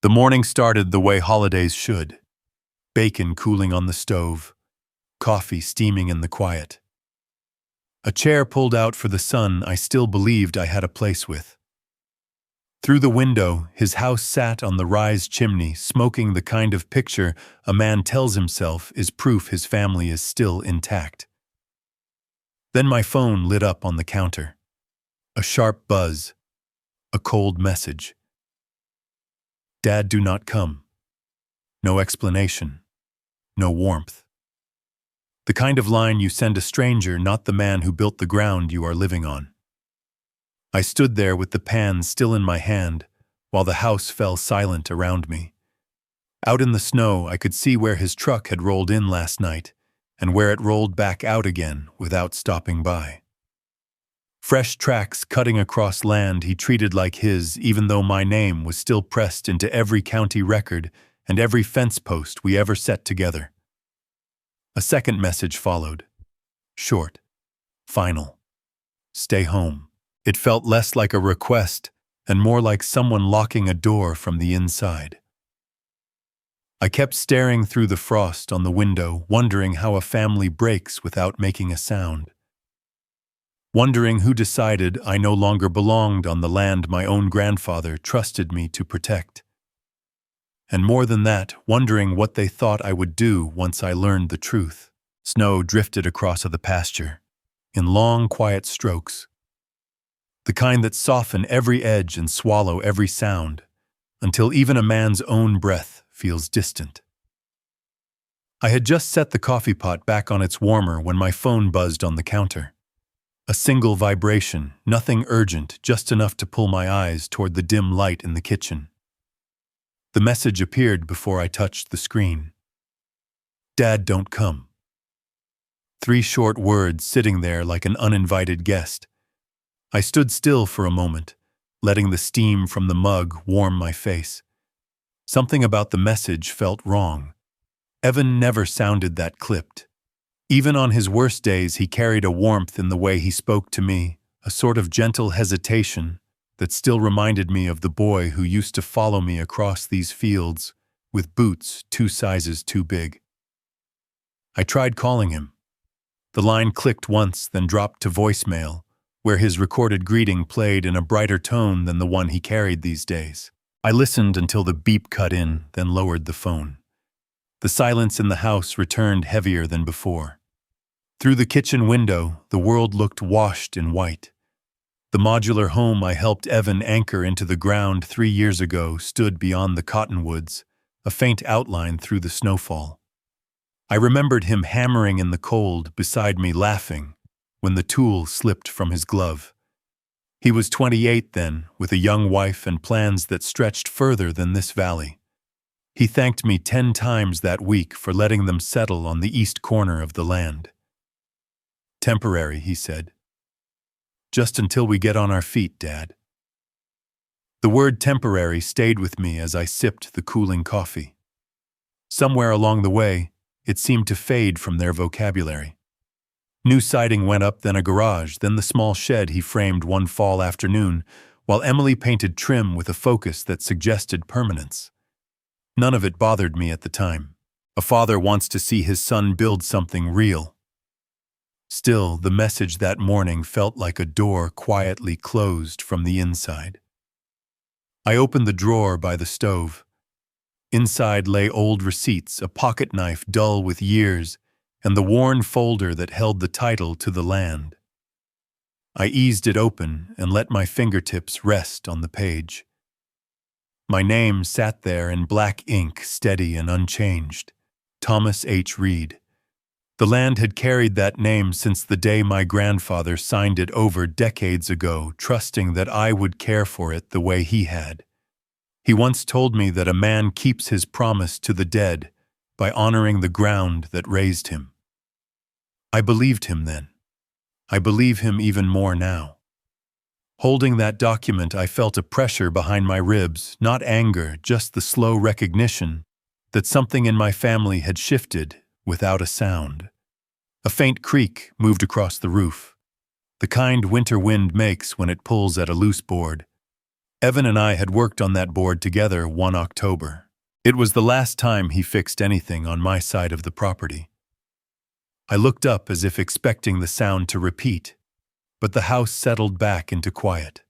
The morning started the way holidays should. Bacon cooling on the stove, coffee steaming in the quiet. A chair pulled out for the son I still believed I had a place with. Through the window, his house sat on the rise chimney, smoking the kind of picture a man tells himself is proof his family is still intact. Then my phone lit up on the counter. A sharp buzz. A cold message. Dad, do not come. No explanation. No warmth. The kind of line you send a stranger, not the man who built the ground you are living on. I stood there with the pan still in my hand, while the house fell silent around me. Out in the snow, I could see where his truck had rolled in last night, and where it rolled back out again without stopping by. Fresh tracks cutting across land he treated like his, even though my name was still pressed into every county record and every fence post we ever set together. A second message followed. Short. Final. Stay home. It felt less like a request and more like someone locking a door from the inside. I kept staring through the frost on the window, wondering how a family breaks without making a sound. Wondering who decided I no longer belonged on the land my own grandfather trusted me to protect. And more than that, wondering what they thought I would do once I learned the truth. Snow drifted across the pasture, in long, quiet strokes. The kind that soften every edge and swallow every sound, until even a man's own breath feels distant. I had just set the coffee pot back on its warmer when my phone buzzed on the counter. A single vibration, nothing urgent, just enough to pull my eyes toward the dim light in the kitchen. The message appeared before I touched the screen. Dad, don't come. 3 short words sitting there like an uninvited guest. I stood still for a moment, letting the steam from the mug warm my face. Something about the message felt wrong. Evan never sounded that clipped. Even on his worst days, he carried a warmth in the way he spoke to me, a sort of gentle hesitation that still reminded me of the boy who used to follow me across these fields with boots 2 sizes too big. I tried calling him. The line clicked once, then dropped to voicemail, where his recorded greeting played in a brighter tone than the one he carried these days. I listened until the beep cut in, then lowered the phone. The silence in the house returned heavier than before. Through the kitchen window, the world looked washed in white. The modular home I helped Evan anchor into the ground 3 years ago stood beyond the cottonwoods, a faint outline through the snowfall. I remembered him hammering in the cold beside me, laughing when the tool slipped from his glove. He was 28 then, with a young wife and plans that stretched further than this valley. He thanked me 10 times that week for letting them settle on the east corner of the land. Temporary, he said. Just until we get on our feet, Dad. The word temporary stayed with me as I sipped the cooling coffee. Somewhere along the way, it seemed to fade from their vocabulary. New siding went up, then a garage, then the small shed he framed one fall afternoon, while Emily painted trim with a focus that suggested permanence. None of it bothered me at the time. A father wants to see his son build something real. Still, the message that morning felt like a door quietly closed from the inside. I opened the drawer by the stove. Inside lay old receipts, a pocket knife dull with years, and the worn folder that held the title to the land. I eased it open and let my fingertips rest on the page. My name sat there in black ink, steady and unchanged. Thomas H. Reed. The land had carried that name since the day my grandfather signed it over decades ago, trusting that I would care for it the way he had. He once told me that a man keeps his promise to the dead by honoring the ground that raised him. I believed him then. I believe him even more now. Holding that document, I felt a pressure behind my ribs, not anger, just the slow recognition that something in my family had shifted without a sound. A faint creak moved across the roof, the kind winter wind makes when it pulls at a loose board. Evan and I had worked on that board together one October. It was the last time he fixed anything on my side of the property. I looked up as if expecting the sound to repeat, but the house settled back into quiet.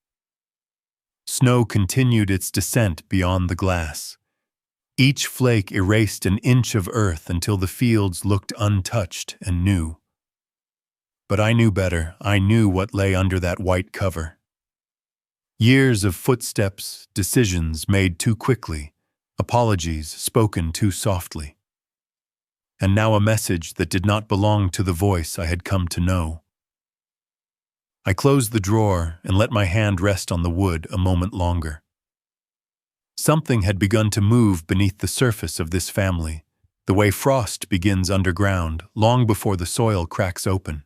Snow continued its descent beyond the glass. Each flake erased an inch of earth until the fields looked untouched and new. But I knew better. I knew what lay under that white cover. Years of footsteps, decisions made too quickly, apologies spoken too softly. And now a message that did not belong to the voice I had come to know. I closed the drawer and let my hand rest on the wood a moment longer. Something had begun to move beneath the surface of this family, the way frost begins underground, long before the soil cracks open.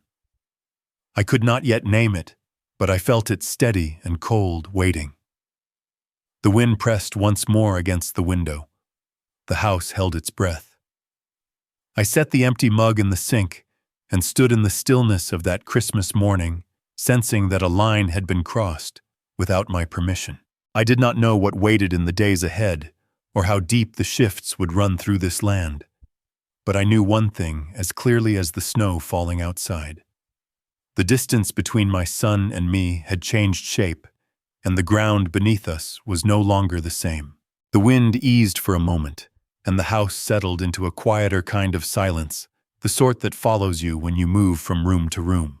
I could not yet name it, but I felt it steady and cold, waiting. The wind pressed once more against the window. The house held its breath. I set the empty mug in the sink and stood in the stillness of that Christmas morning, sensing that a line had been crossed without my permission. I did not know what waited in the days ahead, or how deep the shifts would run through this land. But I knew one thing as clearly as the snow falling outside. The distance between my son and me had changed shape, and the ground beneath us was no longer the same. The wind eased for a moment, and the house settled into a quieter kind of silence, the sort that follows you when you move from room to room.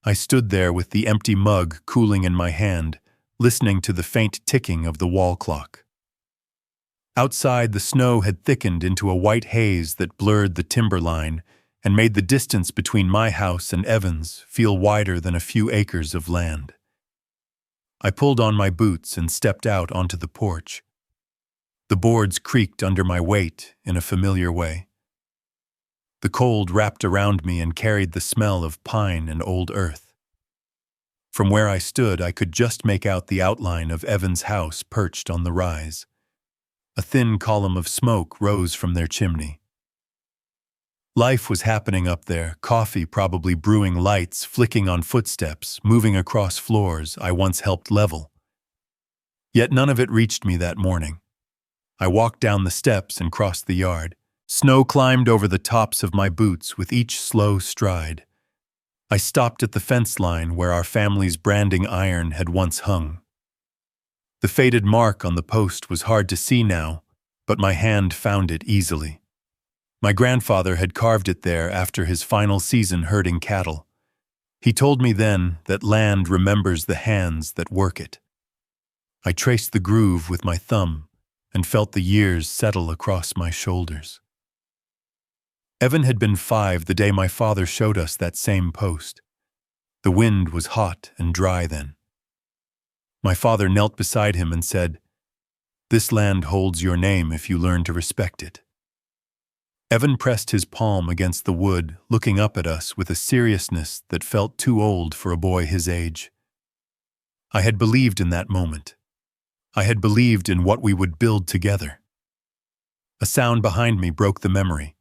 I stood there with the empty mug cooling in my hand, listening to the faint ticking of the wall clock. Outside, the snow had thickened into a white haze that blurred the timber line and made the distance between my house and Evan's feel wider than a few acres of land. I pulled on my boots and stepped out onto the porch. The boards creaked under my weight in a familiar way. The cold wrapped around me and carried the smell of pine and old earth. From where I stood, I could just make out the outline of Evan's house perched on the rise. A thin column of smoke rose from their chimney. Life was happening up there, coffee probably brewing, lights flicking on footsteps, moving across floors I once helped level. Yet none of it reached me that morning. I walked down the steps and crossed the yard. Snow climbed over the tops of my boots with each slow stride. I stopped at the fence line where our family's branding iron had once hung. The faded mark on the post was hard to see now, but my hand found it easily. My grandfather had carved it there after his final season herding cattle. He told me then that land remembers the hands that work it. I traced the groove with my thumb and felt the years settle across my shoulders. Evan had been 5 the day my father showed us that same post. The wind was hot and dry then. My father knelt beside him and said, "This land holds your name if you learn to respect it." Evan pressed his palm against the wood, looking up at us with a seriousness that felt too old for a boy his age. I had believed in that moment. I had believed in what we would build together. A sound behind me broke the memory.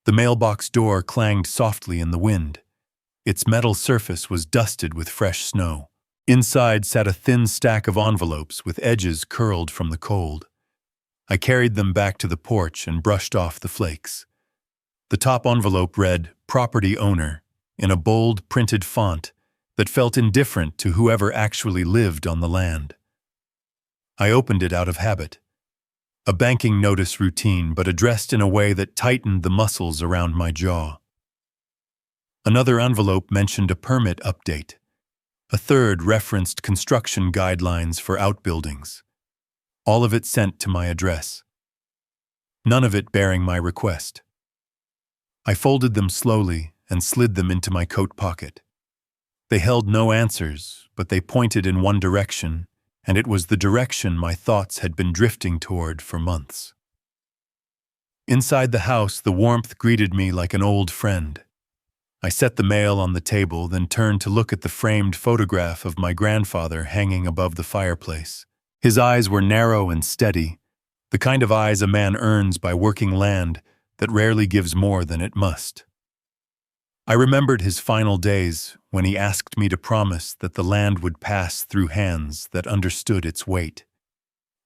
The mailbox door clanged softly in the wind. Its metal surface was dusted with fresh snow. Inside sat a thin stack of envelopes with edges curled from the cold. I carried them back to the porch and brushed off the flakes. The top envelope read, "Property Owner," in a bold printed font that felt indifferent to whoever actually lived on the land. I opened it out of habit. A banking notice routine, but addressed in a way that tightened the muscles around my jaw. Another envelope mentioned a permit update. A third referenced construction guidelines for outbuildings. All of it sent to my address. None of it bearing my request. I folded them slowly and slid them into my coat pocket. They held no answers, but they pointed in one direction, and it was the direction my thoughts had been drifting toward for months. Inside the house, the warmth greeted me like an old friend. I set the mail on the table, then turned to look at the framed photograph of my grandfather hanging above the fireplace. His eyes were narrow and steady, the kind of eyes a man earns by working land that rarely gives more than it must. I remembered his final days when he asked me to promise that the land would pass through hands that understood its weight.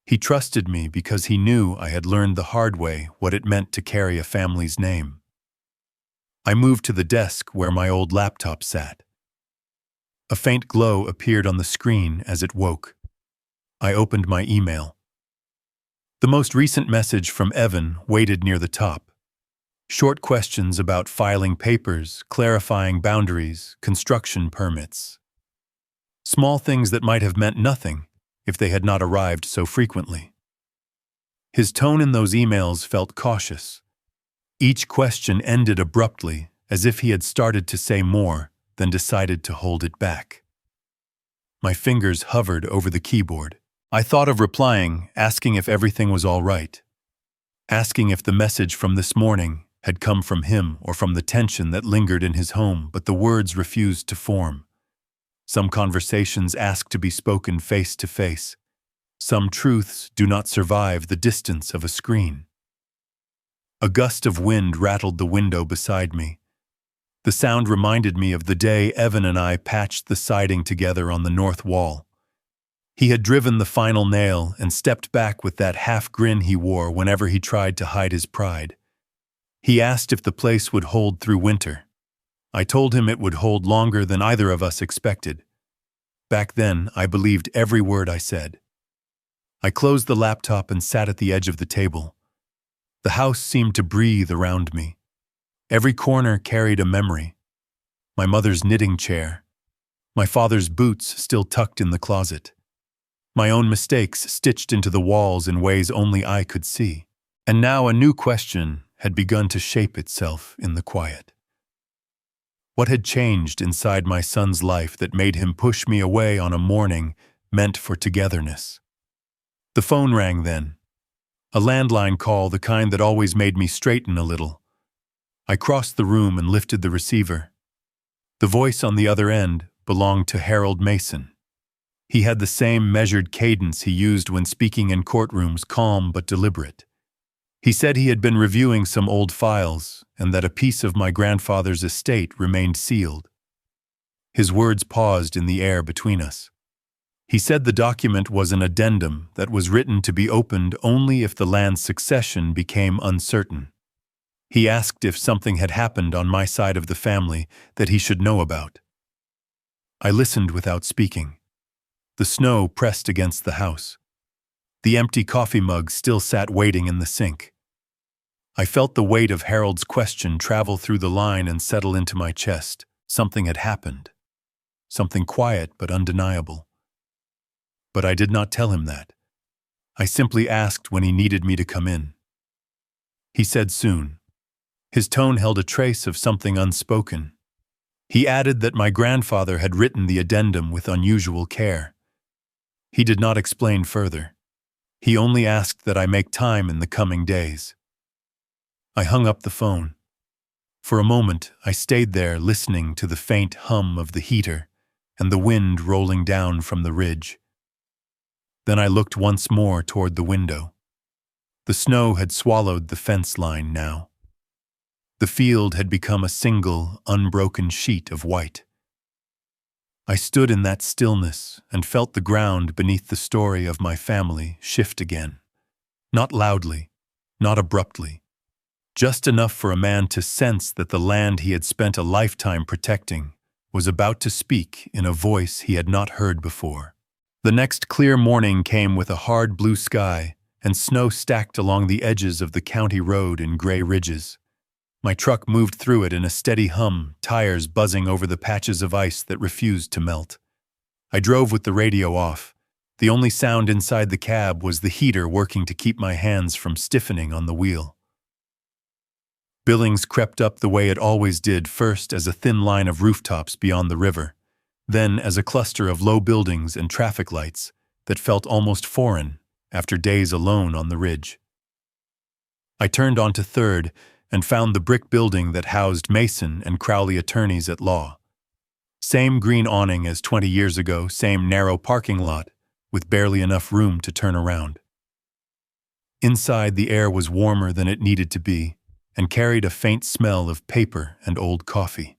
He trusted me because he knew I had learned the hard way what it meant to carry a family's name. I moved to the desk where my old laptop sat. A faint glow appeared on the screen as it woke. I opened my email. The most recent message from Evan waited near the top. Short questions about filing papers, clarifying boundaries, construction permits. Small things that might have meant nothing if they had not arrived so frequently. His tone in those emails felt cautious. Each question ended abruptly, as if he had started to say more, then decided to hold it back. My fingers hovered over the keyboard. I thought of replying, asking if everything was all right. Asking if the message from this morning had come from him or from the tension that lingered in his home, but the words refused to form. Some conversations ask to be spoken face to face. Some truths do not survive the distance of a screen. A gust of wind rattled the window beside me. The sound reminded me of the day Evan and I patched the siding together on the north wall. He had driven the final nail and stepped back with that half grin he wore whenever he tried to hide his pride. He asked if the place would hold through winter. I told him it would hold longer than either of us expected. Back then, I believed every word I said. I closed the laptop and sat at the edge of the table. The house seemed to breathe around me. Every corner carried a memory. My mother's knitting chair. My father's boots still tucked in the closet. My own mistakes stitched into the walls in ways only I could see. And now a new question had begun to shape itself in the quiet. What had changed inside my son's life that made him push me away on a morning meant for togetherness? The phone rang then. A landline call, the kind that always made me straighten a little. I crossed the room and lifted the receiver. The voice on the other end belonged to Harold Mason. He had the same measured cadence he used when speaking in courtrooms, calm but deliberate. He said he had been reviewing some old files and that a piece of my grandfather's estate remained sealed. His words paused in the air between us. He said the document was an addendum that was written to be opened only if the land's succession became uncertain. He asked if something had happened on my side of the family that he should know about. I listened without speaking. The snow pressed against the house. The empty coffee mug still sat waiting in the sink. I felt the weight of Harold's question travel through the line and settle into my chest. Something had happened. Something quiet but undeniable. But I did not tell him that. I simply asked when he needed me to come in. He said soon. His tone held a trace of something unspoken. He added that my grandfather had written the addendum with unusual care. He did not explain further. He only asked that I make time in the coming days. I hung up the phone. For a moment, I stayed there listening to the faint hum of the heater and the wind rolling down from the ridge. Then I looked once more toward the window. The snow had swallowed the fence line now. The field had become a single, unbroken sheet of white. I stood in that stillness and felt the ground beneath the story of my family shift again. Not loudly, not abruptly, just enough for a man to sense that the land he had spent a lifetime protecting was about to speak in a voice he had not heard before. The next clear morning came with a hard blue sky and snow stacked along the edges of the county road in gray ridges. My truck moved through it in a steady hum, tires buzzing over the patches of ice that refused to melt. I drove with the radio off. The only sound inside the cab was the heater working to keep my hands from stiffening on the wheel. Billings crept up the way it always did, first as a thin line of rooftops beyond the river, then as a cluster of low buildings and traffic lights that felt almost foreign after days alone on the ridge. I turned onto 3rd and found the brick building that housed Mason and Crowley attorneys at law. Same green awning as 20 years ago, same narrow parking lot with barely enough room to turn around. Inside, the air was warmer than it needed to be and carried a faint smell of paper and old coffee.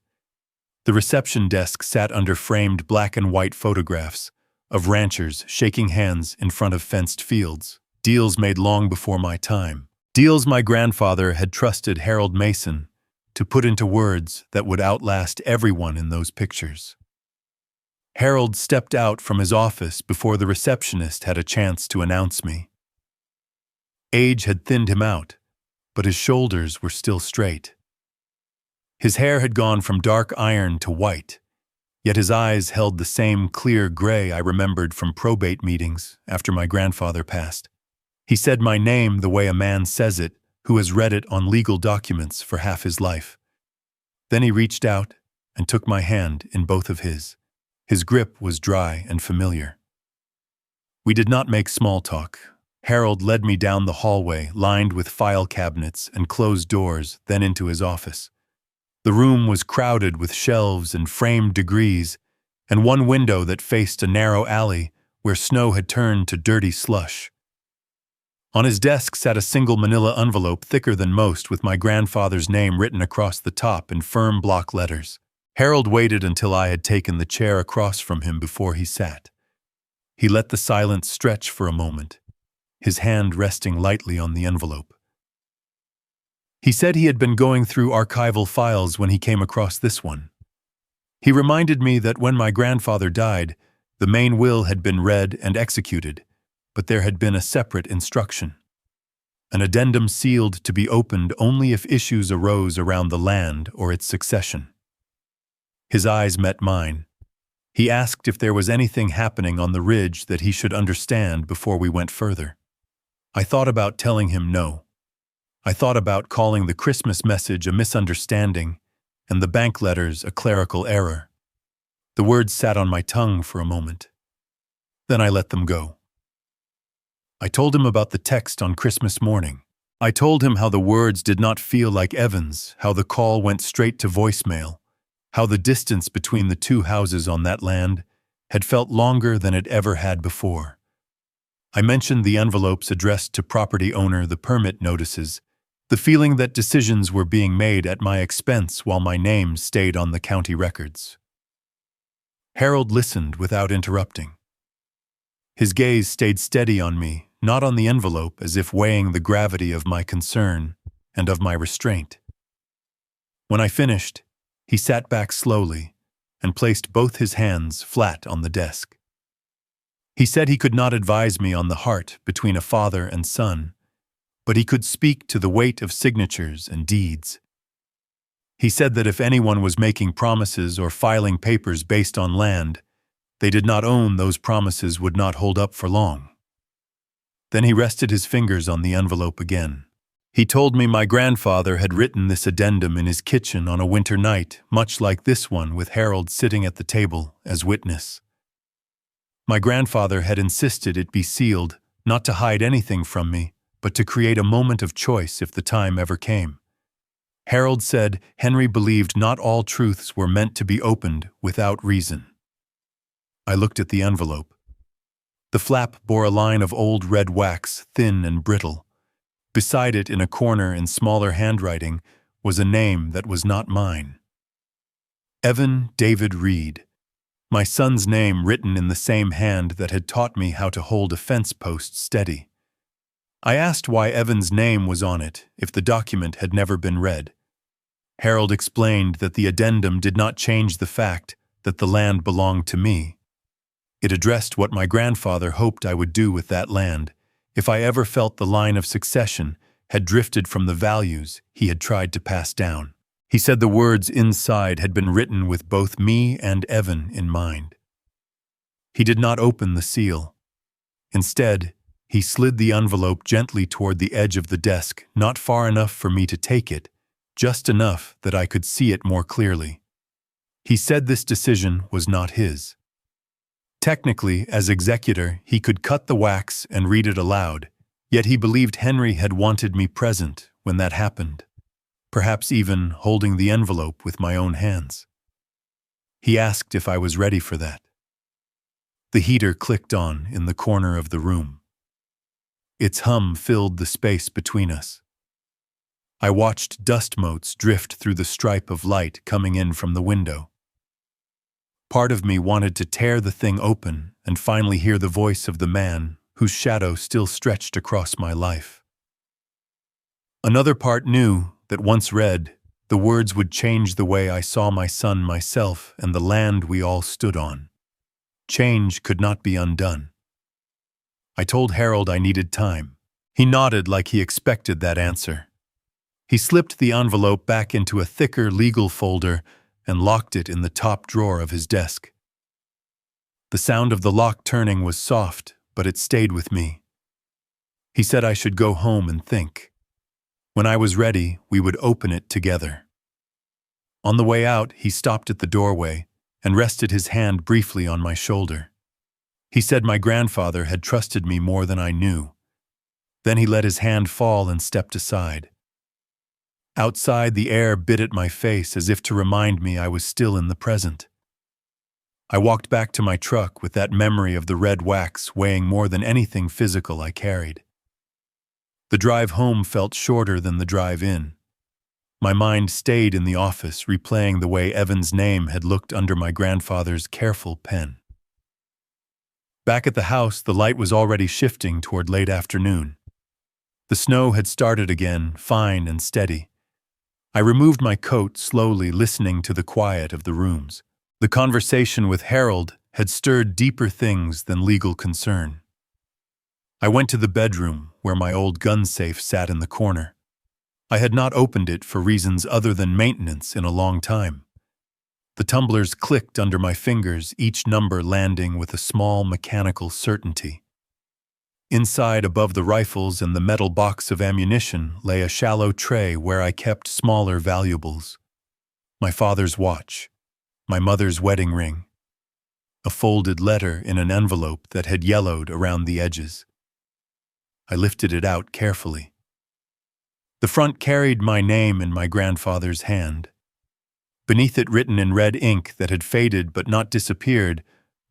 The reception desk sat under framed black and white photographs of ranchers shaking hands in front of fenced fields, deals made long before my time, deals my grandfather had trusted Harold Mason to put into words that would outlast everyone in those pictures. Harold stepped out from his office before the receptionist had a chance to announce me. Age had thinned him out, but his shoulders were still straight. His hair had gone from dark iron to white, yet his eyes held the same clear gray I remembered from probate meetings after my grandfather passed. He said my name the way a man says it who has read it on legal documents for half his life. Then he reached out and took my hand in both of his. His grip was dry and familiar. We did not make small talk. Harold led me down the hallway lined with file cabinets and closed doors, then into his office. The room was crowded with shelves and framed degrees, and one window that faced a narrow alley where snow had turned to dirty slush. On his desk sat a single manila envelope thicker than most with my grandfather's name written across the top in firm block letters. Harold waited until I had taken the chair across from him before he sat. He let the silence stretch for a moment, his hand resting lightly on the envelope. He said he had been going through archival files when he came across this one. He reminded me that when my grandfather died, the main will had been read and executed, but there had been a separate instruction. An addendum sealed to be opened only if issues arose around the land or its succession. His eyes met mine. He asked if there was anything happening on the ridge that he should understand before we went further. I thought about telling him no. I thought about calling the Christmas message a misunderstanding and the bank letters a clerical error. The words sat on my tongue for a moment. Then I let them go. I told him about the text on Christmas morning. I told him how the words did not feel like Evan's, how the call went straight to voicemail, how the distance between the two houses on that land had felt longer than it ever had before. I mentioned the envelopes addressed to property owner, the permit notices, the feeling that decisions were being made at my expense while my name stayed on the county records. Harold listened without interrupting. His gaze stayed steady on me, not on the envelope, as if weighing the gravity of my concern and of my restraint. When I finished, he sat back slowly and placed both his hands flat on the desk. He said he could not advise me on the heart between a father and son, but he could speak to the weight of signatures and deeds. He said that if anyone was making promises or filing papers based on land they did not own, those promises would not hold up for long. Then he rested his fingers on the envelope again. He told me my grandfather had written this addendum in his kitchen on a winter night, much like this one, with Harold sitting at the table as witness. My grandfather had insisted it be sealed, not to hide anything from me, but to create a moment of choice if the time ever came. Harold said Henry believed not all truths were meant to be opened without reason. I looked at the envelope. The flap bore a line of old red wax, thin and brittle. Beside it, in a corner in smaller handwriting, was a name that was not mine. Evan David Reed, my son's name written in the same hand that had taught me how to hold a fence post steady. I asked why Evan's name was on it if the document had never been read. Harold explained that the addendum did not change the fact that the land belonged to me. It addressed what my grandfather hoped I would do with that land if I ever felt the line of succession had drifted from the values he had tried to pass down. He said the words inside had been written with both me and Evan in mind. He did not open the seal. Instead, he slid the envelope gently toward the edge of the desk, not far enough for me to take it, just enough that I could see it more clearly. He said this decision was not his. Technically, as executor, he could cut the wax and read it aloud, yet he believed Henry had wanted me present when that happened, perhaps even holding the envelope with my own hands. He asked if I was ready for that. The heater clicked on in the corner of the room. Its hum filled the space between us. I watched dust motes drift through the stripe of light coming in from the window. Part of me wanted to tear the thing open and finally hear the voice of the man whose shadow still stretched across my life. Another part knew that once read, the words would change the way I saw my son, myself, and the land we all stood on. Change could not be undone. I told Harold I needed time. He nodded like he expected that answer. He slipped the envelope back into a thicker legal folder and locked it in the top drawer of his desk. The sound of the lock turning was soft, but it stayed with me. He said I should go home and think. When I was ready, we would open it together. On the way out, he stopped at the doorway and rested his hand briefly on my shoulder. He said my grandfather had trusted me more than I knew. Then he let his hand fall and stepped aside. Outside, the air bit at my face as if to remind me I was still in the present. I walked back to my truck with that memory of the red wax weighing more than anything physical I carried. The drive home felt shorter than the drive in. My mind stayed in the office, replaying the way Evan's name had looked under my grandfather's careful pen. Back at the house, the light was already shifting toward late afternoon. The snow had started again, fine and steady. I removed my coat slowly, listening to the quiet of the rooms. The conversation with Harold had stirred deeper things than legal concern. I went to the bedroom where my old gun safe sat in the corner. I had not opened it for reasons other than maintenance in a long time. The tumblers clicked under my fingers, each number landing with a small mechanical certainty. Inside, above the rifles and the metal box of ammunition, lay a shallow tray where I kept smaller valuables. My father's watch, my mother's wedding ring, a folded letter in an envelope that had yellowed around the edges. I lifted it out carefully. The front carried my name in my grandfather's hand. Beneath it, written in red ink that had faded but not disappeared,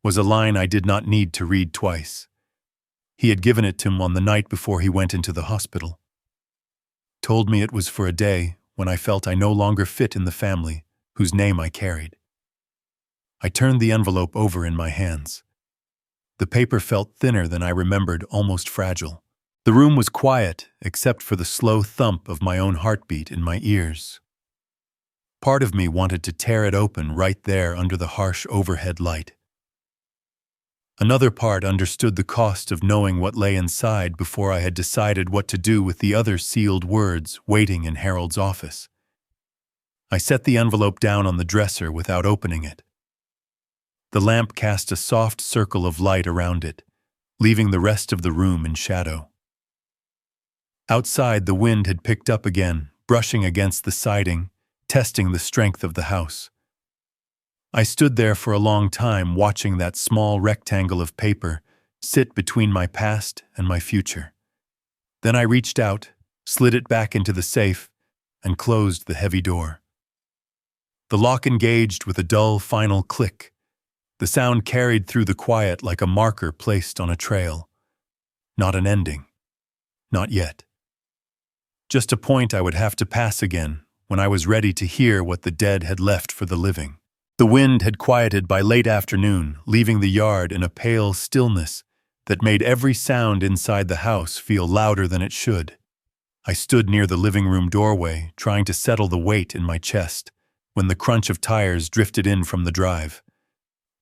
was a line I did not need to read twice. He had given it to him on the night before he went into the hospital. Told me it was for a day when I felt I no longer fit in the family whose name I carried. I turned the envelope over in my hands. The paper felt thinner than I remembered, almost fragile. The room was quiet, except for the slow thump of my own heartbeat in my ears. Part of me wanted to tear it open right there under the harsh overhead light. Another part understood the cost of knowing what lay inside before I had decided what to do with the other sealed words waiting in Harold's office. I set the envelope down on the dresser without opening it. The lamp cast a soft circle of light around it, leaving the rest of the room in shadow. Outside, the wind had picked up again, brushing against the siding, testing the strength of the house. I stood there for a long time, watching that small rectangle of paper sit between my past and my future. Then I reached out, slid it back into the safe, and closed the heavy door. The lock engaged with a dull final click. The sound carried through the quiet like a marker placed on a trail. Not an ending. Not yet. Just a point I would have to pass again when I was ready to hear what the dead had left for the living. The wind had quieted by late afternoon, leaving the yard in a pale stillness that made every sound inside the house feel louder than it should. I stood near the living room doorway, trying to settle the weight in my chest, when the crunch of tires drifted in from the drive.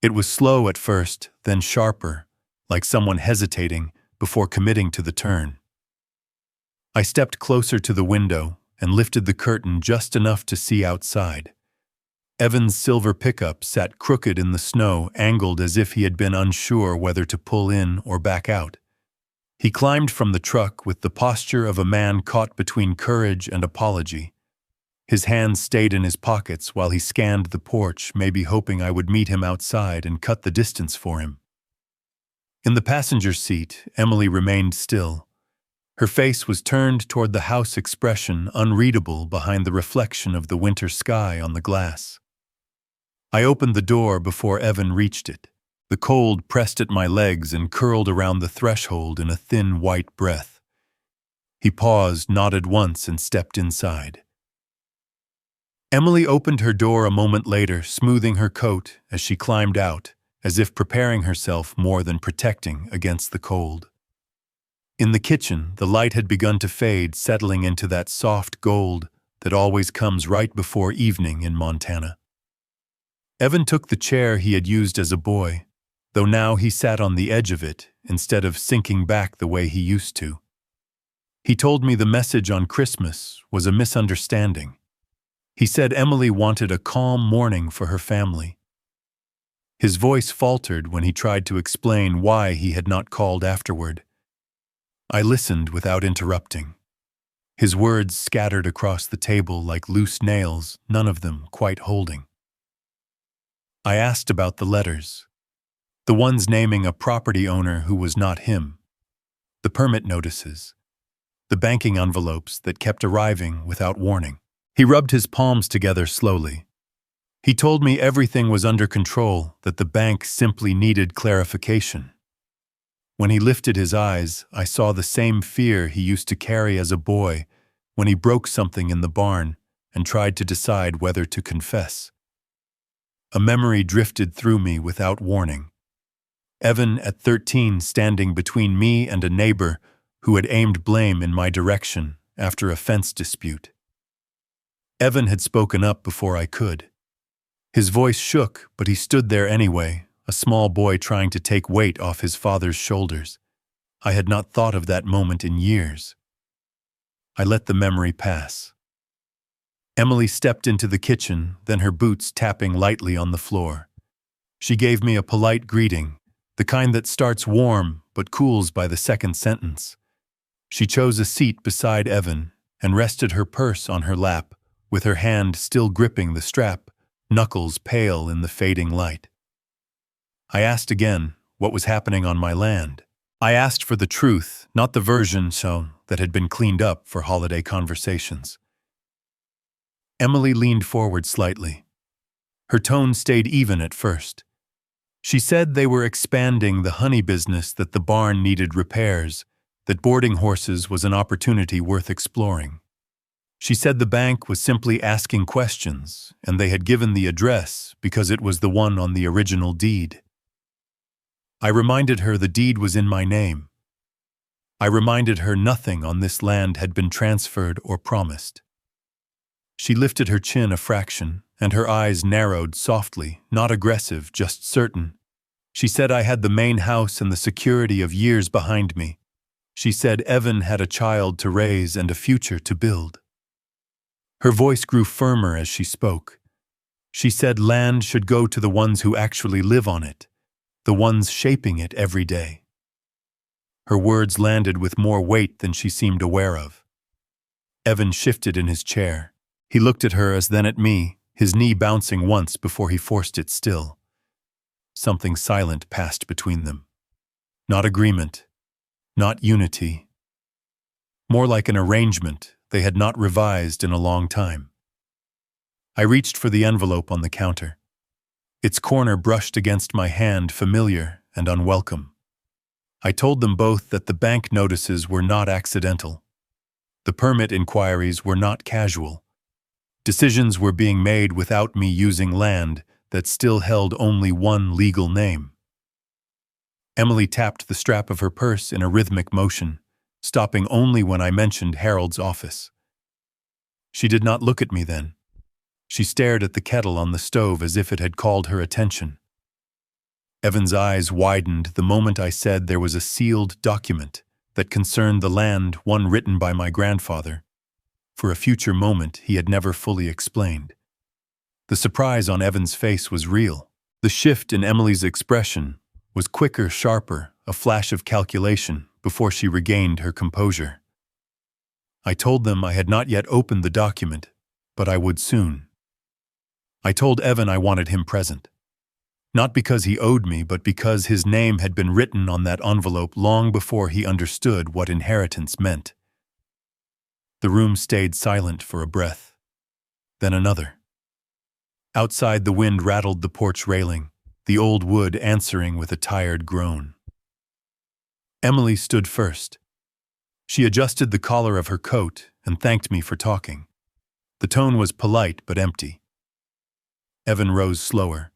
It was slow at first, then sharper, like someone hesitating before committing to the turn. I stepped closer to the window and lifted the curtain just enough to see outside. Evan's silver pickup sat crooked in the snow, angled as if he had been unsure whether to pull in or back out. He climbed from the truck with the posture of a man caught between courage and apology. His hands stayed in his pockets while he scanned the porch, maybe hoping I would meet him outside and cut the distance for him. In the passenger seat, Emily remained still. Her face was turned toward the house, expression unreadable behind the reflection of the winter sky on the glass. I opened the door before Evan reached it. The cold pressed at my legs and curled around the threshold in a thin white breath. He paused, nodded once, and stepped inside. Emily opened her door a moment later, smoothing her coat as she climbed out, as if preparing herself more than protecting against the cold. In the kitchen, the light had begun to fade, settling into that soft gold that always comes right before evening in Montana. Evan took the chair he had used as a boy, though now he sat on the edge of it instead of sinking back the way he used to. He told me the message on Christmas was a misunderstanding. He said Emily wanted a calm morning for her family. His voice faltered when he tried to explain why he had not called afterward. I listened without interrupting. His words scattered across the table like loose nails, none of them quite holding. I asked about the letters. The ones naming a property owner who was not him. The permit notices. The banking envelopes that kept arriving without warning. He rubbed his palms together slowly. He told me everything was under control, that the bank simply needed clarification. When he lifted his eyes, I saw the same fear he used to carry as a boy when he broke something in the barn and tried to decide whether to confess. A memory drifted through me without warning. Evan at 13 standing between me and a neighbor who had aimed blame in my direction after a fence dispute. Evan had spoken up before I could. His voice shook, but he stood there anyway, a small boy trying to take weight off his father's shoulders. I had not thought of that moment in years. I let the memory pass. Emily stepped into the kitchen, then her boots tapping lightly on the floor. She gave me a polite greeting, the kind that starts warm but cools by the second sentence. She chose a seat beside Evan and rested her purse on her lap, with her hand still gripping the strap, knuckles pale in the fading light. I asked again what was happening on my land. I asked for the truth, not the version that had been cleaned up for holiday conversations. Emily leaned forward slightly. Her tone stayed even at first. She said they were expanding the honey business, that the barn needed repairs, that boarding horses was an opportunity worth exploring. She said the bank was simply asking questions, and they had given the address because it was the one on the original deed. I reminded her the deed was in my name. I reminded her nothing on this land had been transferred or promised. She lifted her chin a fraction, and her eyes narrowed softly, not aggressive, just certain. She said I had the main house and the security of years behind me. She said Evan had a child to raise and a future to build. Her voice grew firmer as she spoke. She said land should go to the ones who actually live on it, the ones shaping it every day. Her words landed with more weight than she seemed aware of. Evan shifted in his chair. He looked at her as then at me, his knee bouncing once before he forced it still. Something silent passed between them. Not agreement, not unity. More like an arrangement they had not revised in a long time. I reached for the envelope on the counter. Its corner brushed against my hand, familiar and unwelcome. I told them both that the bank notices were not accidental. The permit inquiries were not casual. Decisions were being made without me using land that still held only one legal name. Emily tapped the strap of her purse in a rhythmic motion, stopping only when I mentioned Harold's office. She did not look at me then. She stared at the kettle on the stove as if it had called her attention. Evan's eyes widened the moment I said there was a sealed document that concerned the land, one written by my grandfather. For a future moment he had never fully explained. The surprise on Evan's face was real. The shift in Emily's expression was quicker, sharper, a flash of calculation before she regained her composure. I told them I had not yet opened the document, but I would soon. I told Evan I wanted him present. Not because he owed me, but because his name had been written on that envelope long before he understood what inheritance meant. The room stayed silent for a breath, then another. Outside, the wind rattled the porch railing, the old wood answering with a tired groan. Emily stood first. She adjusted the collar of her coat and thanked me for talking. The tone was polite but empty. Evan rose slower.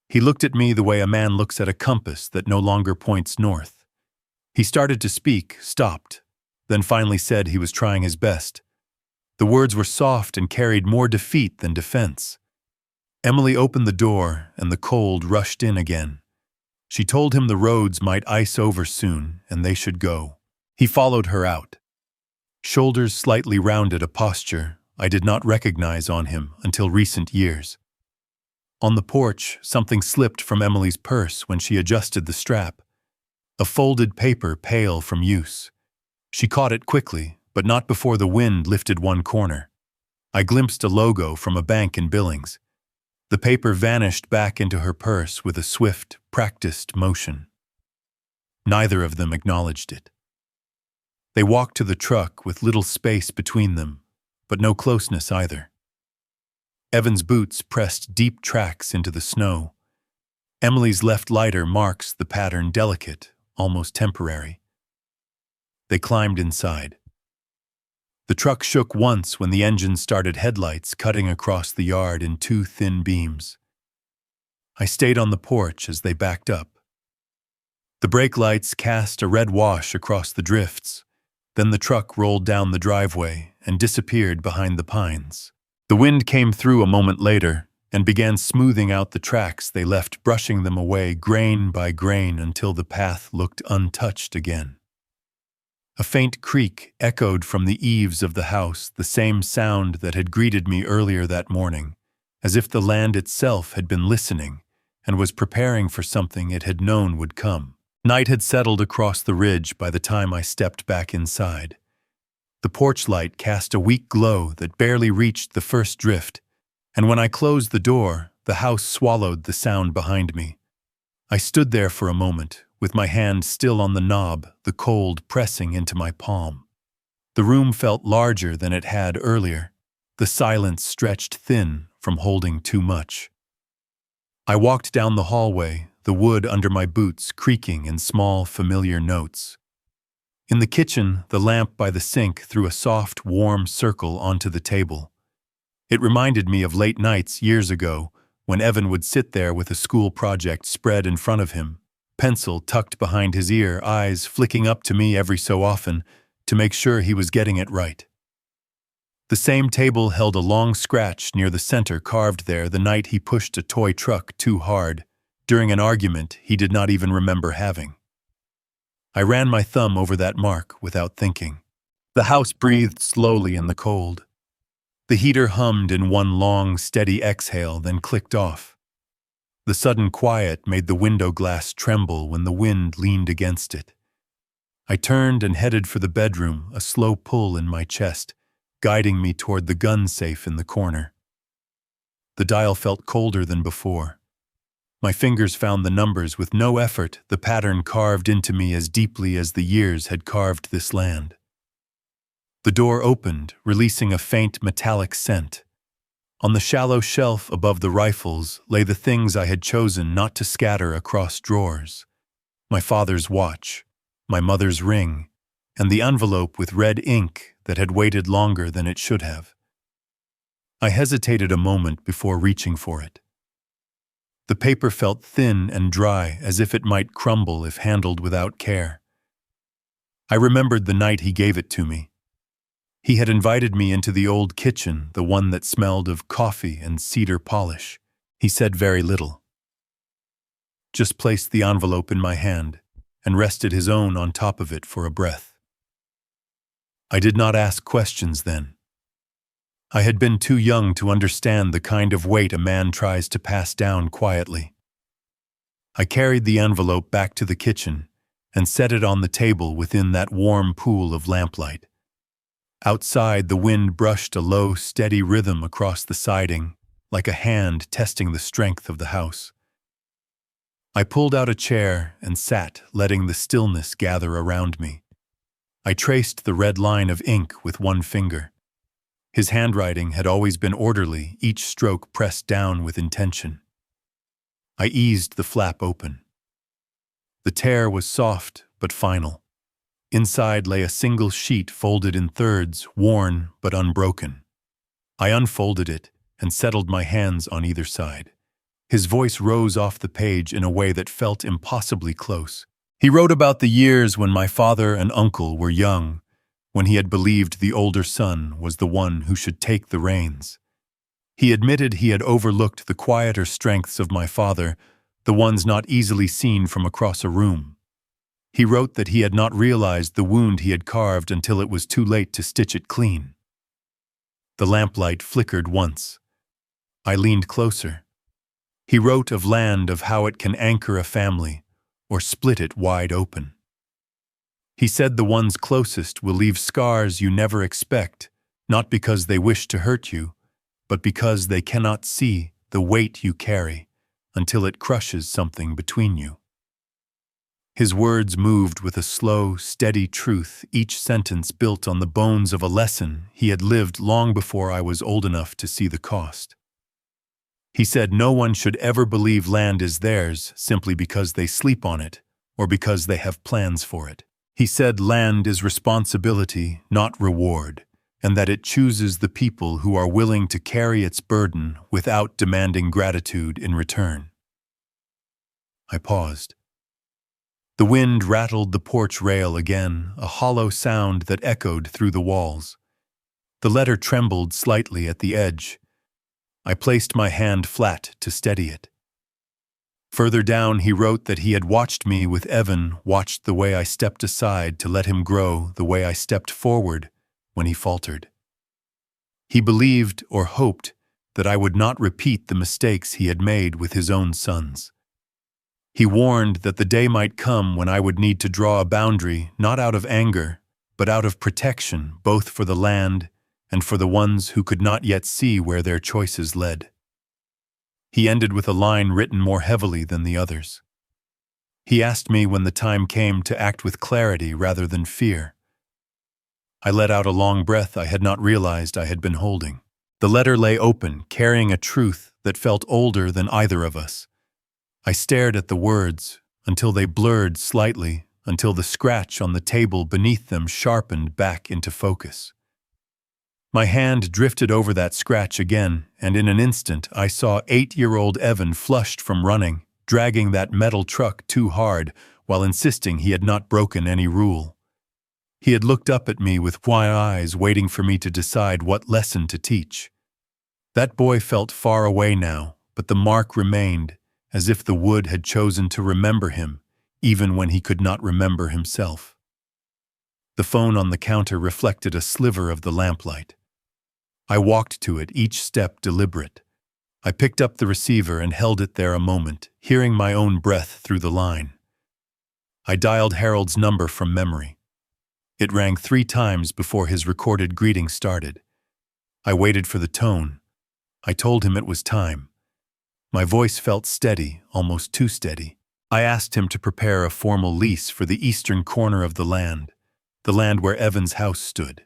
He looked at me the way a man looks at a compass that no longer points north. He started to speak, stopped, then finally said he was trying his best. The words were soft and carried more defeat than defense. Emily opened the door, and the cold rushed in again. She told him the roads might ice over soon, and they should go. He followed her out. Shoulders slightly rounded, a posture I did not recognize on him until recent years. On the porch, something slipped from Emily's purse when she adjusted the strap. A folded paper pale from use. She caught it quickly, but not before the wind lifted one corner. I glimpsed a logo from a bank in Billings. The paper vanished back into her purse with a swift, practiced motion. Neither of them acknowledged it. They walked to the truck with little space between them, but no closeness either. Evan's boots pressed deep tracks into the snow. Emily's left lighter marks the pattern, delicate, almost temporary. They climbed inside. The truck shook once when the engine started, headlights cutting across the yard in two thin beams. I stayed on the porch as they backed up. The brake lights cast a red wash across the drifts. Then the truck rolled down the driveway and disappeared behind the pines. The wind came through a moment later and began smoothing out the tracks they left, brushing them away grain by grain until the path looked untouched again. A faint creak echoed from the eaves of the house, the same sound that had greeted me earlier that morning, as if the land itself had been listening and was preparing for something it had known would come. Night had settled across the ridge by the time I stepped back inside. The porch light cast a weak glow that barely reached the first drift, and when I closed the door, the house swallowed the sound behind me. I stood there for a moment, with my hand still on the knob, the cold pressing into my palm. The room felt larger than it had earlier. The silence stretched thin from holding too much. I walked down the hallway, the wood under my boots creaking in small, familiar notes. In the kitchen, the lamp by the sink threw a soft, warm circle onto the table. It reminded me of late nights years ago, when Evan would sit there with a school project spread in front of him, pencil tucked behind his ear, eyes flicking up to me every so often to make sure he was getting it right. The same table held a long scratch near the center, carved there the night he pushed a toy truck too hard, during an argument he did not even remember having. I ran my thumb over that mark without thinking. The house breathed slowly in the cold. The heater hummed in one long, steady exhale, then clicked off. The sudden quiet made the window glass tremble when the wind leaned against it. I turned and headed for the bedroom, a slow pull in my chest, guiding me toward the gun safe in the corner. The dial felt colder than before. My fingers found the numbers with no effort, the pattern carved into me as deeply as the years had carved this land. The door opened, releasing a faint metallic scent. On the shallow shelf above the rifles lay the things I had chosen not to scatter across drawers. My father's watch, my mother's ring, and the envelope with red ink that had waited longer than it should have. I hesitated a moment before reaching for it. The paper felt thin and dry, as if it might crumble if handled without care. I remembered the night he gave it to me. He had invited me into the old kitchen, the one that smelled of coffee and cedar polish. He said very little. Just placed the envelope in my hand and rested his own on top of it for a breath. I did not ask questions then. I had been too young to understand the kind of weight a man tries to pass down quietly. I carried the envelope back to the kitchen and set it on the table within that warm pool of lamplight. Outside, the wind brushed a low, steady rhythm across the siding, like a hand testing the strength of the house. I pulled out a chair and sat, letting the stillness gather around me. I traced the red line of ink with one finger. His handwriting had always been orderly, each stroke pressed down with intention. I eased the flap open. The tear was soft but final. Inside lay a single sheet folded in thirds, worn but unbroken. I unfolded it and settled my hands on either side. His voice rose off the page in a way that felt impossibly close. He wrote about the years when my father and uncle were young, when he had believed the older son was the one who should take the reins. He admitted he had overlooked the quieter strengths of my father, the ones not easily seen from across a room. He wrote that he had not realized the wound he had carved until it was too late to stitch it clean. The lamplight flickered once. I leaned closer. He wrote of land, of how it can anchor a family, or split it wide open. He said the ones closest will leave scars you never expect, not because they wish to hurt you, but because they cannot see the weight you carry until it crushes something between you. His words moved with a slow, steady truth, each sentence built on the bones of a lesson he had lived long before I was old enough to see the cost. He said no one should ever believe land is theirs simply because they sleep on it or because they have plans for it. He said land is responsibility, not reward, and that it chooses the people who are willing to carry its burden without demanding gratitude in return. I paused. The wind rattled the porch rail again, a hollow sound that echoed through the walls. The letter trembled slightly at the edge. I placed my hand flat to steady it. Further down, he wrote that he had watched me with Evan, watched the way I stepped aside to let him grow, the way I stepped forward when he faltered. He believed or hoped that I would not repeat the mistakes he had made with his own sons. He warned that the day might come when I would need to draw a boundary, not out of anger, but out of protection, both for the land and for the ones who could not yet see where their choices led. He ended with a line written more heavily than the others. He asked me when the time came to act with clarity rather than fear. I let out a long breath I had not realized I had been holding. The letter lay open, carrying a truth that felt older than either of us. I stared at the words until they blurred slightly, until the scratch on the table beneath them sharpened back into focus. My hand drifted over that scratch again, and in an instant I saw 8-year-old Evan flushed from running, dragging that metal truck too hard while insisting he had not broken any rule. He had looked up at me with wide eyes, waiting for me to decide what lesson to teach. That boy felt far away now, but the mark remained, as if the wood had chosen to remember him, even when he could not remember himself. The phone on the counter reflected a sliver of the lamplight. I walked to it, each step deliberate. I picked up the receiver and held it there a moment, hearing my own breath through the line. I dialed Harold's number from memory. It rang 3 times before his recorded greeting started. I waited for the tone. I told him it was time. My voice felt steady, almost too steady. I asked him to prepare a formal lease for the eastern corner of the land where Evan's house stood.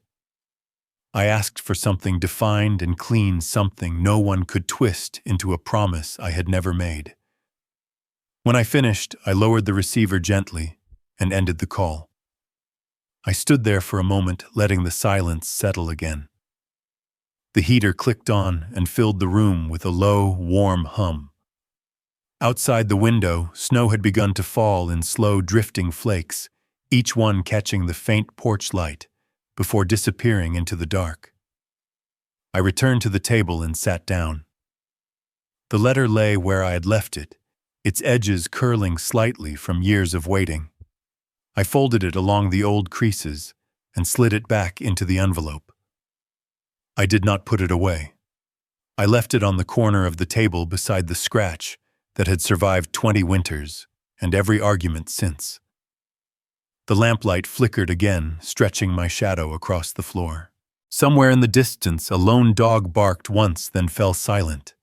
I asked for something defined and clean, something no one could twist into a promise I had never made. When I finished, I lowered the receiver gently and ended the call. I stood there for a moment, letting the silence settle again. The heater clicked on and filled the room with a low, warm hum. Outside the window, snow had begun to fall in slow, drifting flakes, each one catching the faint porch light before disappearing into the dark. I returned to the table and sat down. The letter lay where I had left it, its edges curling slightly from years of waiting. I folded it along the old creases and slid it back into the envelope. I did not put it away. I left it on the corner of the table beside the scratch that had survived 20 winters and every argument since. The lamplight flickered again, stretching my shadow across the floor. Somewhere in the distance, a lone dog barked once, then fell silent.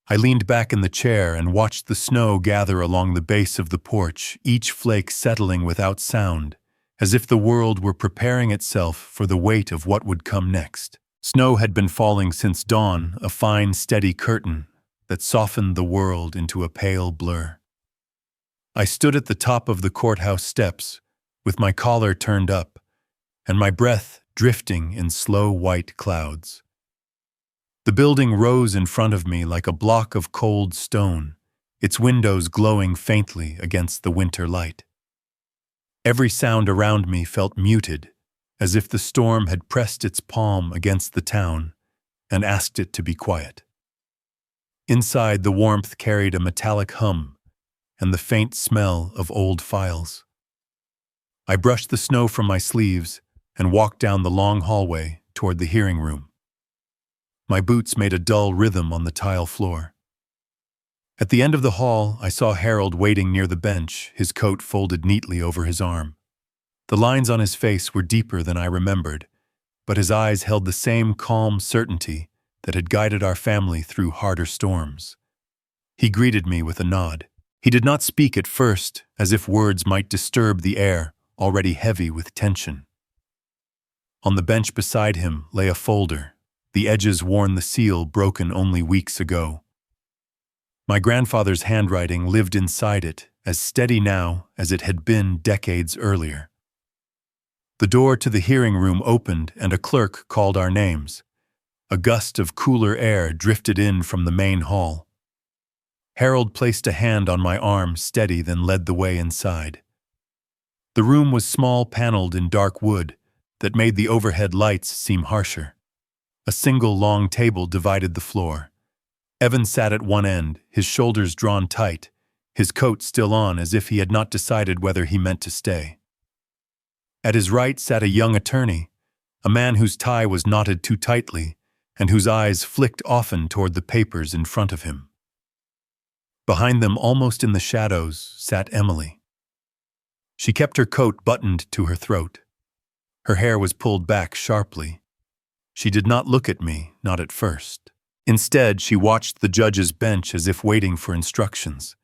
I leaned back in the chair and watched the snow gather along the base of the porch, each flake settling without sound, as if the world were preparing itself for the weight of what would come next. Snow had been falling since dawn, a fine, steady curtain that softened the world into a pale blur. I stood at the top of the courthouse steps, with my collar turned up, and my breath drifting in slow white clouds. The building rose in front of me like a block of cold stone, its windows glowing faintly against the winter light. Every sound around me felt muted, as if the storm had pressed its palm against the town and asked it to be quiet. Inside, the warmth carried a metallic hum and the faint smell of old files. I brushed the snow from my sleeves and walked down the long hallway toward the hearing room. My boots made a dull rhythm on the tile floor. At the end of the hall, I saw Harold waiting near the bench, his coat folded neatly over his arm. The lines on his face were deeper than I remembered, but his eyes held the same calm certainty that had guided our family through harder storms. He greeted me with a nod. He did not speak at first, as if words might disturb the air, already heavy with tension. On the bench beside him lay a folder, the edges worn, the seal broken only weeks ago. My grandfather's handwriting lived inside it, as steady now as it had been decades earlier. The door to the hearing room opened and a clerk called our names. A gust of cooler air drifted in from the main hall. Harold placed a hand on my arm, steady, then led the way inside. The room was small, paneled in dark wood that made the overhead lights seem harsher. A single long table divided the floor. Evan sat at one end, his shoulders drawn tight, his coat still on as if he had not decided whether he meant to stay. At his right sat a young attorney, a man whose tie was knotted too tightly and whose eyes flicked often toward the papers in front of him. Behind them, almost in the shadows, sat Emily. She kept her coat buttoned to her throat. Her hair was pulled back sharply. She did not look at me, not at first. Instead, she watched the judge's bench as if waiting for instructions.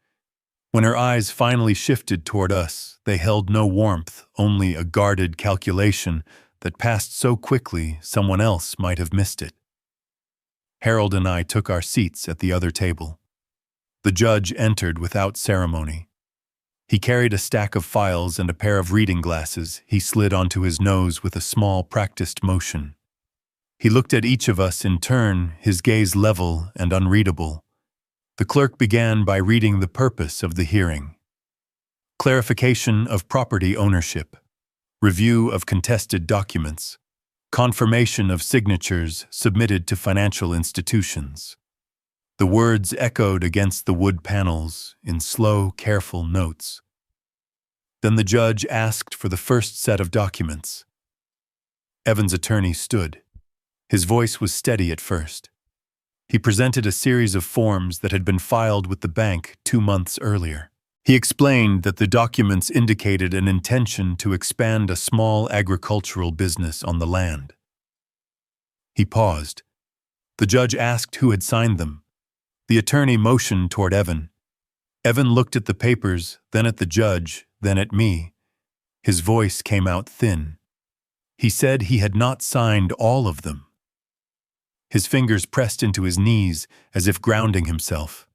When her eyes finally shifted toward us, they held no warmth, only a guarded calculation that passed so quickly someone else might have missed it. Harold and I took our seats at the other table. The judge entered without ceremony. He carried a stack of files and a pair of reading glasses he slid onto his nose with a small, practiced motion. He looked at each of us in turn, his gaze level and unreadable. The clerk began by reading the purpose of the hearing. Clarification of property ownership. Review of contested documents. Confirmation of signatures submitted to financial institutions. The words echoed against the wood panels in slow, careful notes. Then the judge asked for the first set of documents. Evan's attorney stood. His voice was steady at first. He presented a series of forms that had been filed with the bank 2 months earlier. He explained that the documents indicated an intention to expand a small agricultural business on the land. He paused. The judge asked who had signed them. The attorney motioned toward Evan. Evan looked at the papers, then at the judge, then at me. His voice came out thin. He said he had not signed all of them. His fingers pressed into his knees as if grounding himself.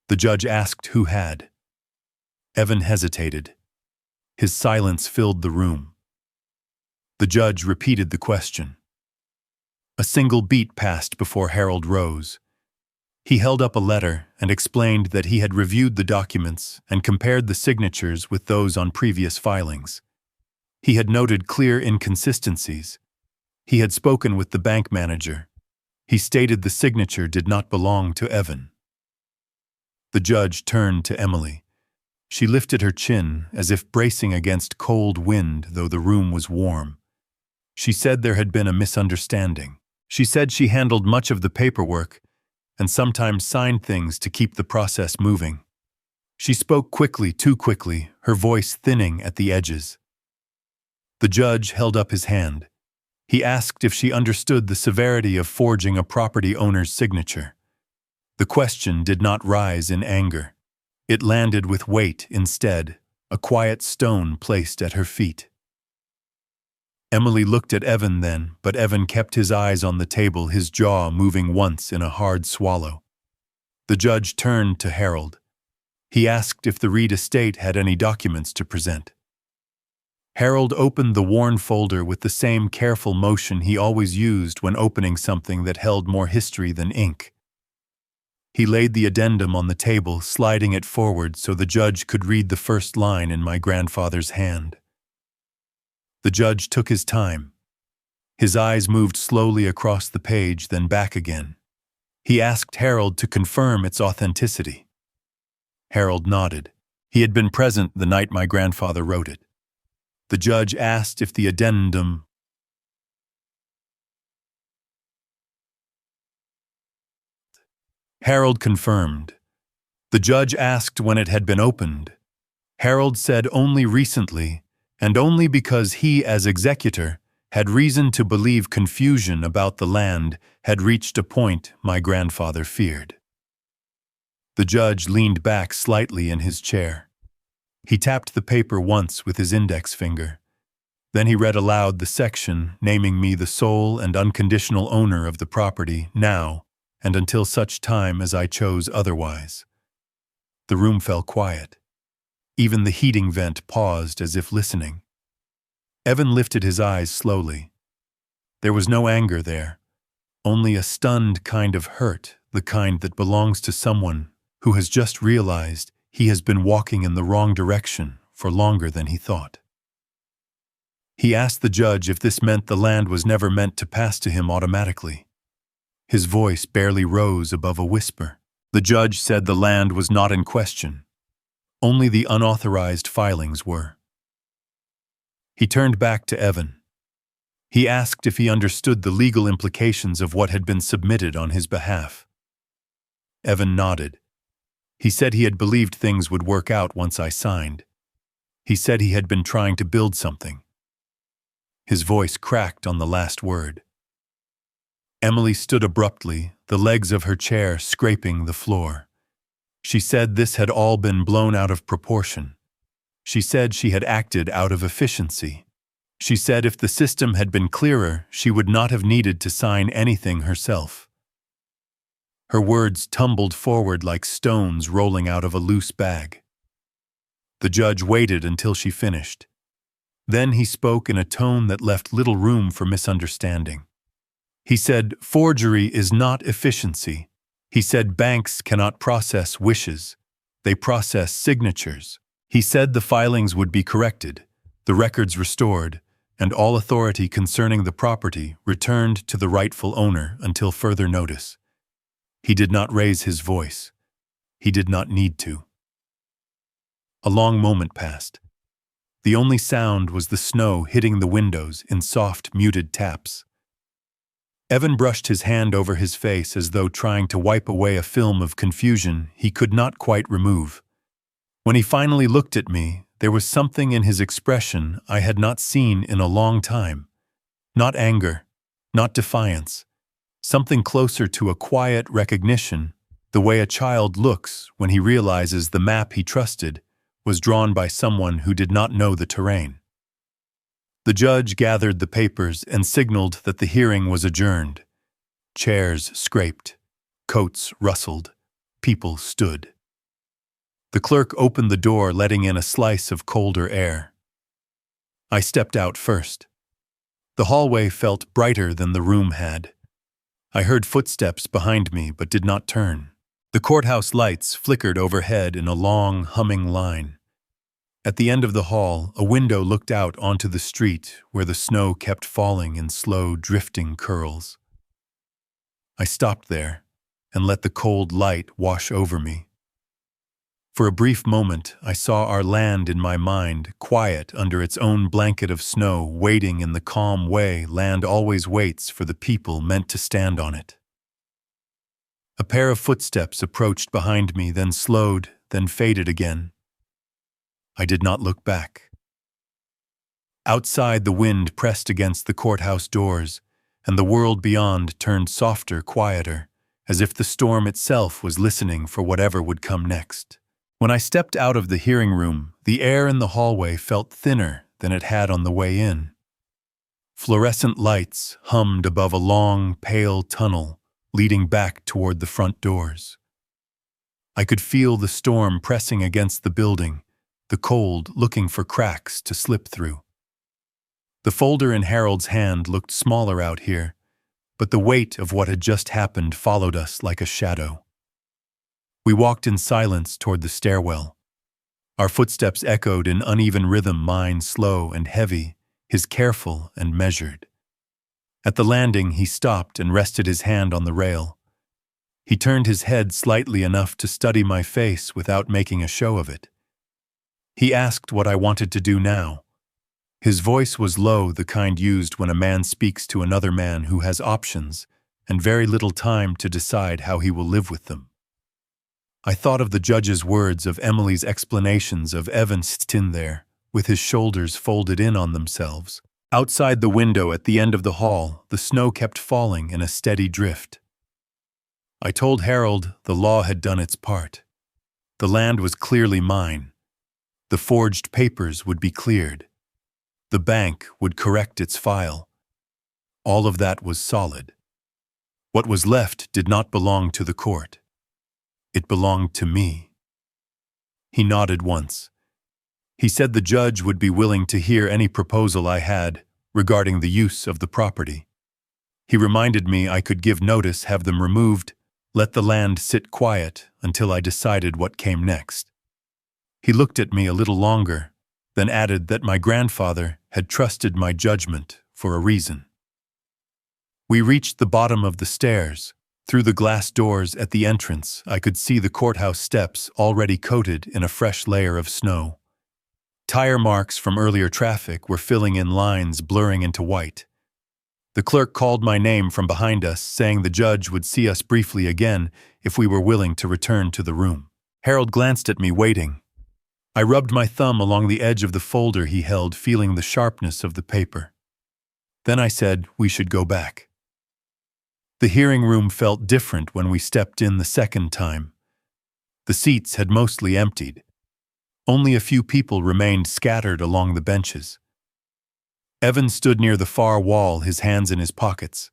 The judge asked who had. Evan hesitated. His silence filled the room. The judge repeated the question. A single beat passed before Harold rose. He held up a letter and explained that he had reviewed the documents and compared the signatures with those on previous filings. He had noted clear inconsistencies. He had spoken with the bank manager. He stated the signature did not belong to Evan. The judge turned to Emily. She lifted her chin as if bracing against cold wind, though the room was warm. She said there had been a misunderstanding. She said she handled much of the paperwork and sometimes signed things to keep the process moving. She spoke quickly, too quickly, her voice thinning at the edges. The judge held up his hand. He asked if she understood the severity of forging a property owner's signature. The question did not rise in anger. It landed with weight instead, a quiet stone placed at her feet. Emily looked at Evan then, but Evan kept his eyes on the table, his jaw moving once in a hard swallow. The judge turned to Harold. He asked if the Reed estate had any documents to present. Harold opened the worn folder with the same careful motion he always used when opening something that held more history than ink. He laid the addendum on the table, sliding it forward so the judge could read the first line in my grandfather's hand. The judge took his time. His eyes moved slowly across the page, then back again. He asked Harold to confirm its authenticity. Harold nodded. He had been present the night my grandfather wrote it. The judge asked if the addendum Harold confirmed. The judge asked when it had been opened. Harold said only recently, and only because he, as executor, had reason to believe confusion about the land had reached a point my grandfather feared. The judge leaned back slightly in his chair. He tapped the paper once with his index finger. Then he read aloud the section naming me the sole and unconditional owner of the property now and until such time as I chose otherwise. The room fell quiet. Even the heating vent paused as if listening. Evan lifted his eyes slowly. There was no anger there, only a stunned kind of hurt, the kind that belongs to someone who has just realized he has been walking in the wrong direction for longer than he thought. He asked the judge if this meant the land was never meant to pass to him automatically. His voice barely rose above a whisper. The judge said the land was not in question. Only the unauthorized filings were. He turned back to Evan. He asked if he understood the legal implications of what had been submitted on his behalf. Evan nodded. He said he had believed things would work out once I signed. He said he had been trying to build something. His voice cracked on the last word. Emily stood abruptly, the legs of her chair scraping the floor. She said this had all been blown out of proportion. She said she had acted out of efficiency. She said if the system had been clearer, she would not have needed to sign anything herself. Her words tumbled forward like stones rolling out of a loose bag. The judge waited until she finished. Then he spoke in a tone that left little room for misunderstanding. He said, "Forgery is not efficiency." He said banks cannot process wishes. They process signatures. He said the filings would be corrected, the records restored, and all authority concerning the property returned to the rightful owner until further notice. He did not raise his voice. He did not need to. A long moment passed. The only sound was the snow hitting the windows in soft, muted taps. Evan brushed his hand over his face as though trying to wipe away a film of confusion he could not quite remove. When he finally looked at me, there was something in his expression I had not seen in a long time. Not anger, not defiance. Something closer to a quiet recognition, the way a child looks when he realizes the map he trusted was drawn by someone who did not know the terrain. The judge gathered the papers and signaled that the hearing was adjourned. Chairs scraped. Coats rustled. People stood. The clerk opened the door, letting in a slice of colder air. I stepped out first. The hallway felt brighter than the room had. I heard footsteps behind me but did not turn. The courthouse lights flickered overhead in a long, humming line. At the end of the hall, a window looked out onto the street where the snow kept falling in slow, drifting curls. I stopped there and let the cold light wash over me. For a brief moment, I saw our land in my mind, quiet under its own blanket of snow, waiting in the calm way land always waits for the people meant to stand on it. A pair of footsteps approached behind me, then slowed, then faded again. I did not look back. Outside, the wind pressed against the courthouse doors, and the world beyond turned softer, quieter, as if the storm itself was listening for whatever would come next. When I stepped out of the hearing room, the air in the hallway felt thinner than it had on the way in. Fluorescent lights hummed above a long, pale tunnel leading back toward the front doors. I could feel the storm pressing against the building, the cold looking for cracks to slip through. The folder in Harold's hand looked smaller out here, but the weight of what had just happened followed us like a shadow. We walked in silence toward the stairwell. Our footsteps echoed in uneven rhythm, mine slow and heavy, his careful and measured. At the landing, he stopped and rested his hand on the rail. He turned his head slightly enough to study my face without making a show of it. He asked what I wanted to do now. His voice was low, the kind used when a man speaks to another man who has options and very little time to decide how he will live with them. I thought of the judge's words, of Emily's explanations, of Evan sitting there, with his shoulders folded in on themselves. Outside the window at the end of the hall, the snow kept falling in a steady drift. I told Harold the law had done its part. The land was clearly mine. The forged papers would be cleared. The bank would correct its file. All of that was solid. What was left did not belong to the court. It belonged to me. He nodded once. He said the judge would be willing to hear any proposal I had regarding the use of the property. He reminded me I could give notice, have them removed, let the land sit quiet until I decided what came next. He looked at me a little longer, then added that my grandfather had trusted my judgment for a reason. We reached the bottom of the stairs. Through the glass doors at the entrance, I could see the courthouse steps already coated in a fresh layer of snow. Tire marks from earlier traffic were filling in lines, blurring into white. The clerk called my name from behind us, saying the judge would see us briefly again if we were willing to return to the room. Harold glanced at me, waiting. I rubbed my thumb along the edge of the folder he held, feeling the sharpness of the paper. Then I said we should go back. The hearing room felt different when we stepped in the second time. The seats had mostly emptied. Only a few people remained scattered along the benches. Evan stood near the far wall, his hands in his pockets.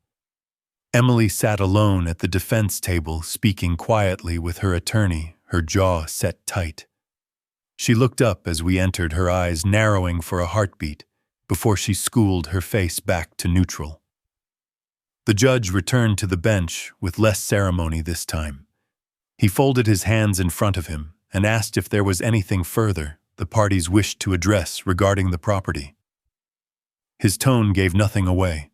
Emily sat alone at the defense table, speaking quietly with her attorney, her jaw set tight. She looked up as we entered, her eyes narrowing for a heartbeat before she schooled her face back to neutral. The judge returned to the bench with less ceremony this time. He folded his hands in front of him and asked if there was anything further the parties wished to address regarding the property. His tone gave nothing away.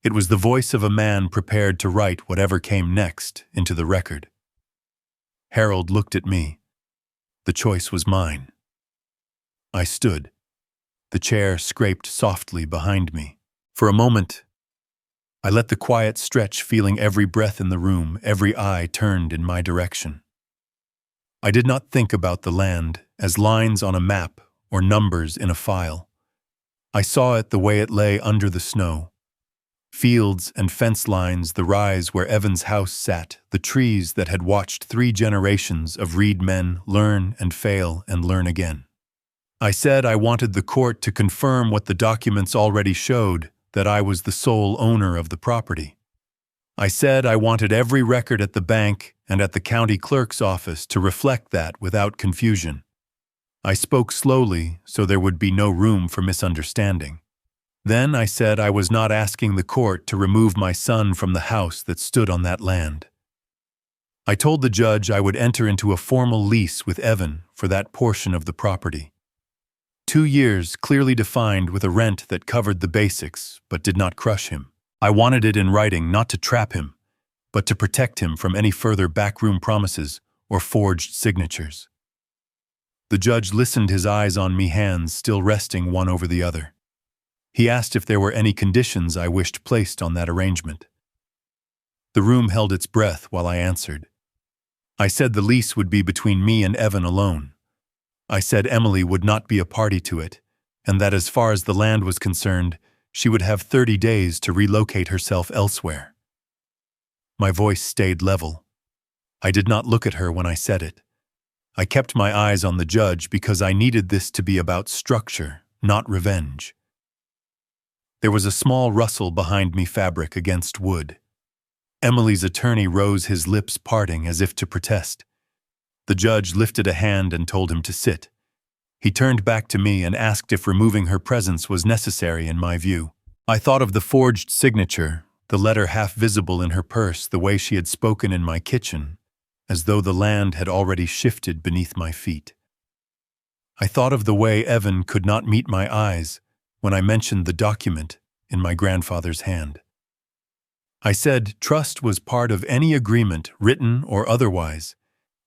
It was the voice of a man prepared to write whatever came next into the record. Harold looked at me. The choice was mine. I stood. The chair scraped softly behind me. For a moment, I let the quiet stretch, feeling every breath in the room, every eye turned in my direction. I did not think about the land as lines on a map or numbers in a file. I saw it the way it lay under the snow. Fields and fence lines, the rise where Evan's house sat, the trees that had watched 3 generations of Reed men learn and fail and learn again. I said I wanted the court to confirm what the documents already showed, that I was the sole owner of the property. I said I wanted every record at the bank and at the county clerk's office to reflect that without confusion. I spoke slowly so there would be no room for misunderstanding. Then I said I was not asking the court to remove my son from the house that stood on that land. I told the judge I would enter into a formal lease with Evan for that portion of the property. 2 years clearly defined with a rent that covered the basics but did not crush him. I wanted it in writing, not to trap him, but to protect him from any further backroom promises or forged signatures. The judge listened, his eyes on me, hands still resting one over the other. He asked if there were any conditions I wished placed on that arrangement. The room held its breath while I answered. I said the lease would be between me and Evan alone. I said Emily would not be a party to it, and that as far as the land was concerned, she would have 30 days to relocate herself elsewhere. My voice stayed level. I did not look at her when I said it. I kept my eyes on the judge because I needed this to be about structure, not revenge. There was a small rustle behind me, fabric against wood. Emily's attorney rose, his lips parting as if to protest. The judge lifted a hand and told him to sit. He turned back to me and asked if removing her presence was necessary in my view. I thought of the forged signature, the letter half visible in her purse, the way she had spoken in my kitchen, as though the land had already shifted beneath my feet. I thought of the way Evan could not meet my eyes when I mentioned the document in my grandfather's hand. I said trust was part of any agreement, written or otherwise,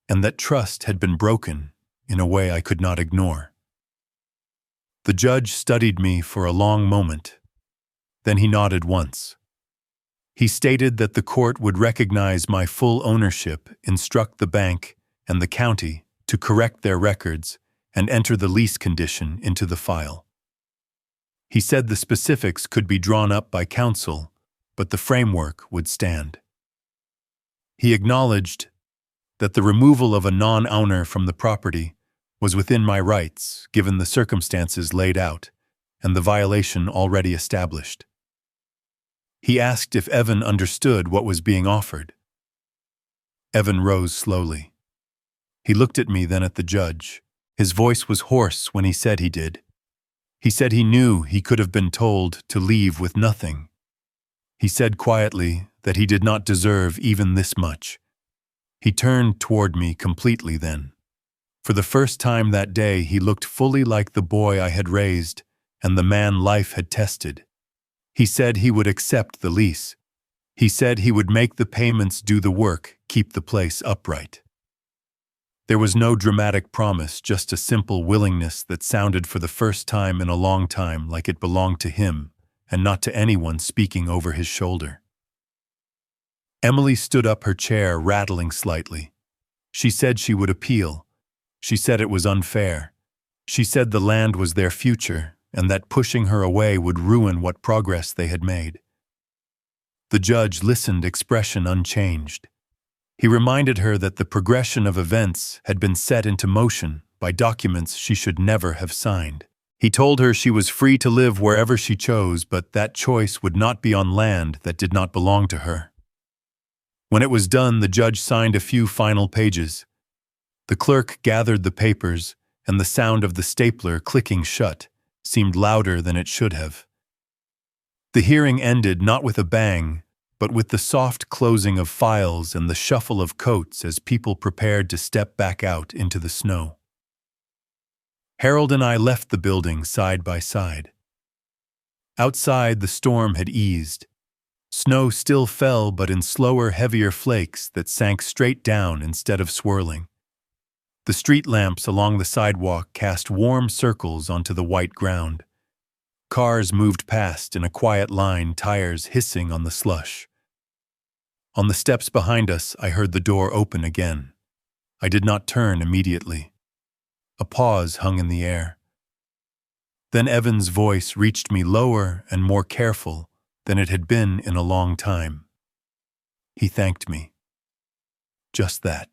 and that trust had been broken in a way I could not ignore. The judge studied me for a long moment. Then he nodded once. He stated that the court would recognize my full ownership, instruct the bank and the county to correct their records, and enter the lease condition into the file. He said the specifics could be drawn up by counsel, but the framework would stand. He acknowledged that the removal of a non-owner from the property was within my rights, given the circumstances laid out and the violation already established. He asked if Evan understood what was being offered. Evan rose slowly. He looked at me, then at the judge. His voice was hoarse when he said he did. He said he knew he could have been told to leave with nothing. He said quietly that he did not deserve even this much. He turned toward me completely then. For the first time that day, he looked fully like the boy I had raised and the man life had tested. He said he would accept the lease. He said he would make the payments do the work, keep the place upright. There was no dramatic promise, just a simple willingness that sounded for the first time in a long time like it belonged to him and not to anyone speaking over his shoulder. Emily stood up, her chair rattling slightly. She said she would appeal. She said it was unfair. She said the land was their future and that pushing her away would ruin what progress they had made. The judge listened, expression unchanged. He reminded her that the progression of events had been set into motion by documents she should never have signed. He told her she was free to live wherever she chose, but that choice would not be on land that did not belong to her. When it was done, the judge signed a few final pages. The clerk gathered the papers, and the sound of the stapler clicking shut seemed louder than it should have. The hearing ended not with a bang, but with the soft closing of files and the shuffle of coats as people prepared to step back out into the snow. Harold and I left the building side by side. Outside, the storm had eased. Snow still fell, but in slower, heavier flakes that sank straight down instead of swirling. The street lamps along the sidewalk cast warm circles onto the white ground. Cars moved past in a quiet line, tires hissing on the slush. On the steps behind us, I heard the door open again. I did not turn immediately. A pause hung in the air. Then Evan's voice reached me, lower and more careful than it had been in a long time. He thanked me. Just that.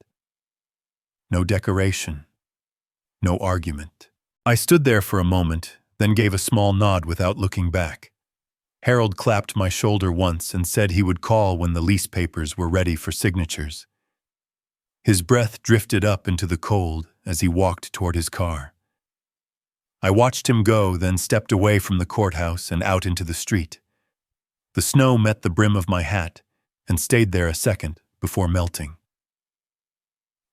No decoration. No argument. I stood there for a moment, then gave a small nod without looking back. Harold clapped my shoulder once and said he would call when the lease papers were ready for signatures. His breath drifted up into the cold as he walked toward his car. I watched him go, then stepped away from the courthouse and out into the street. The snow met the brim of my hat and stayed there a second before melting.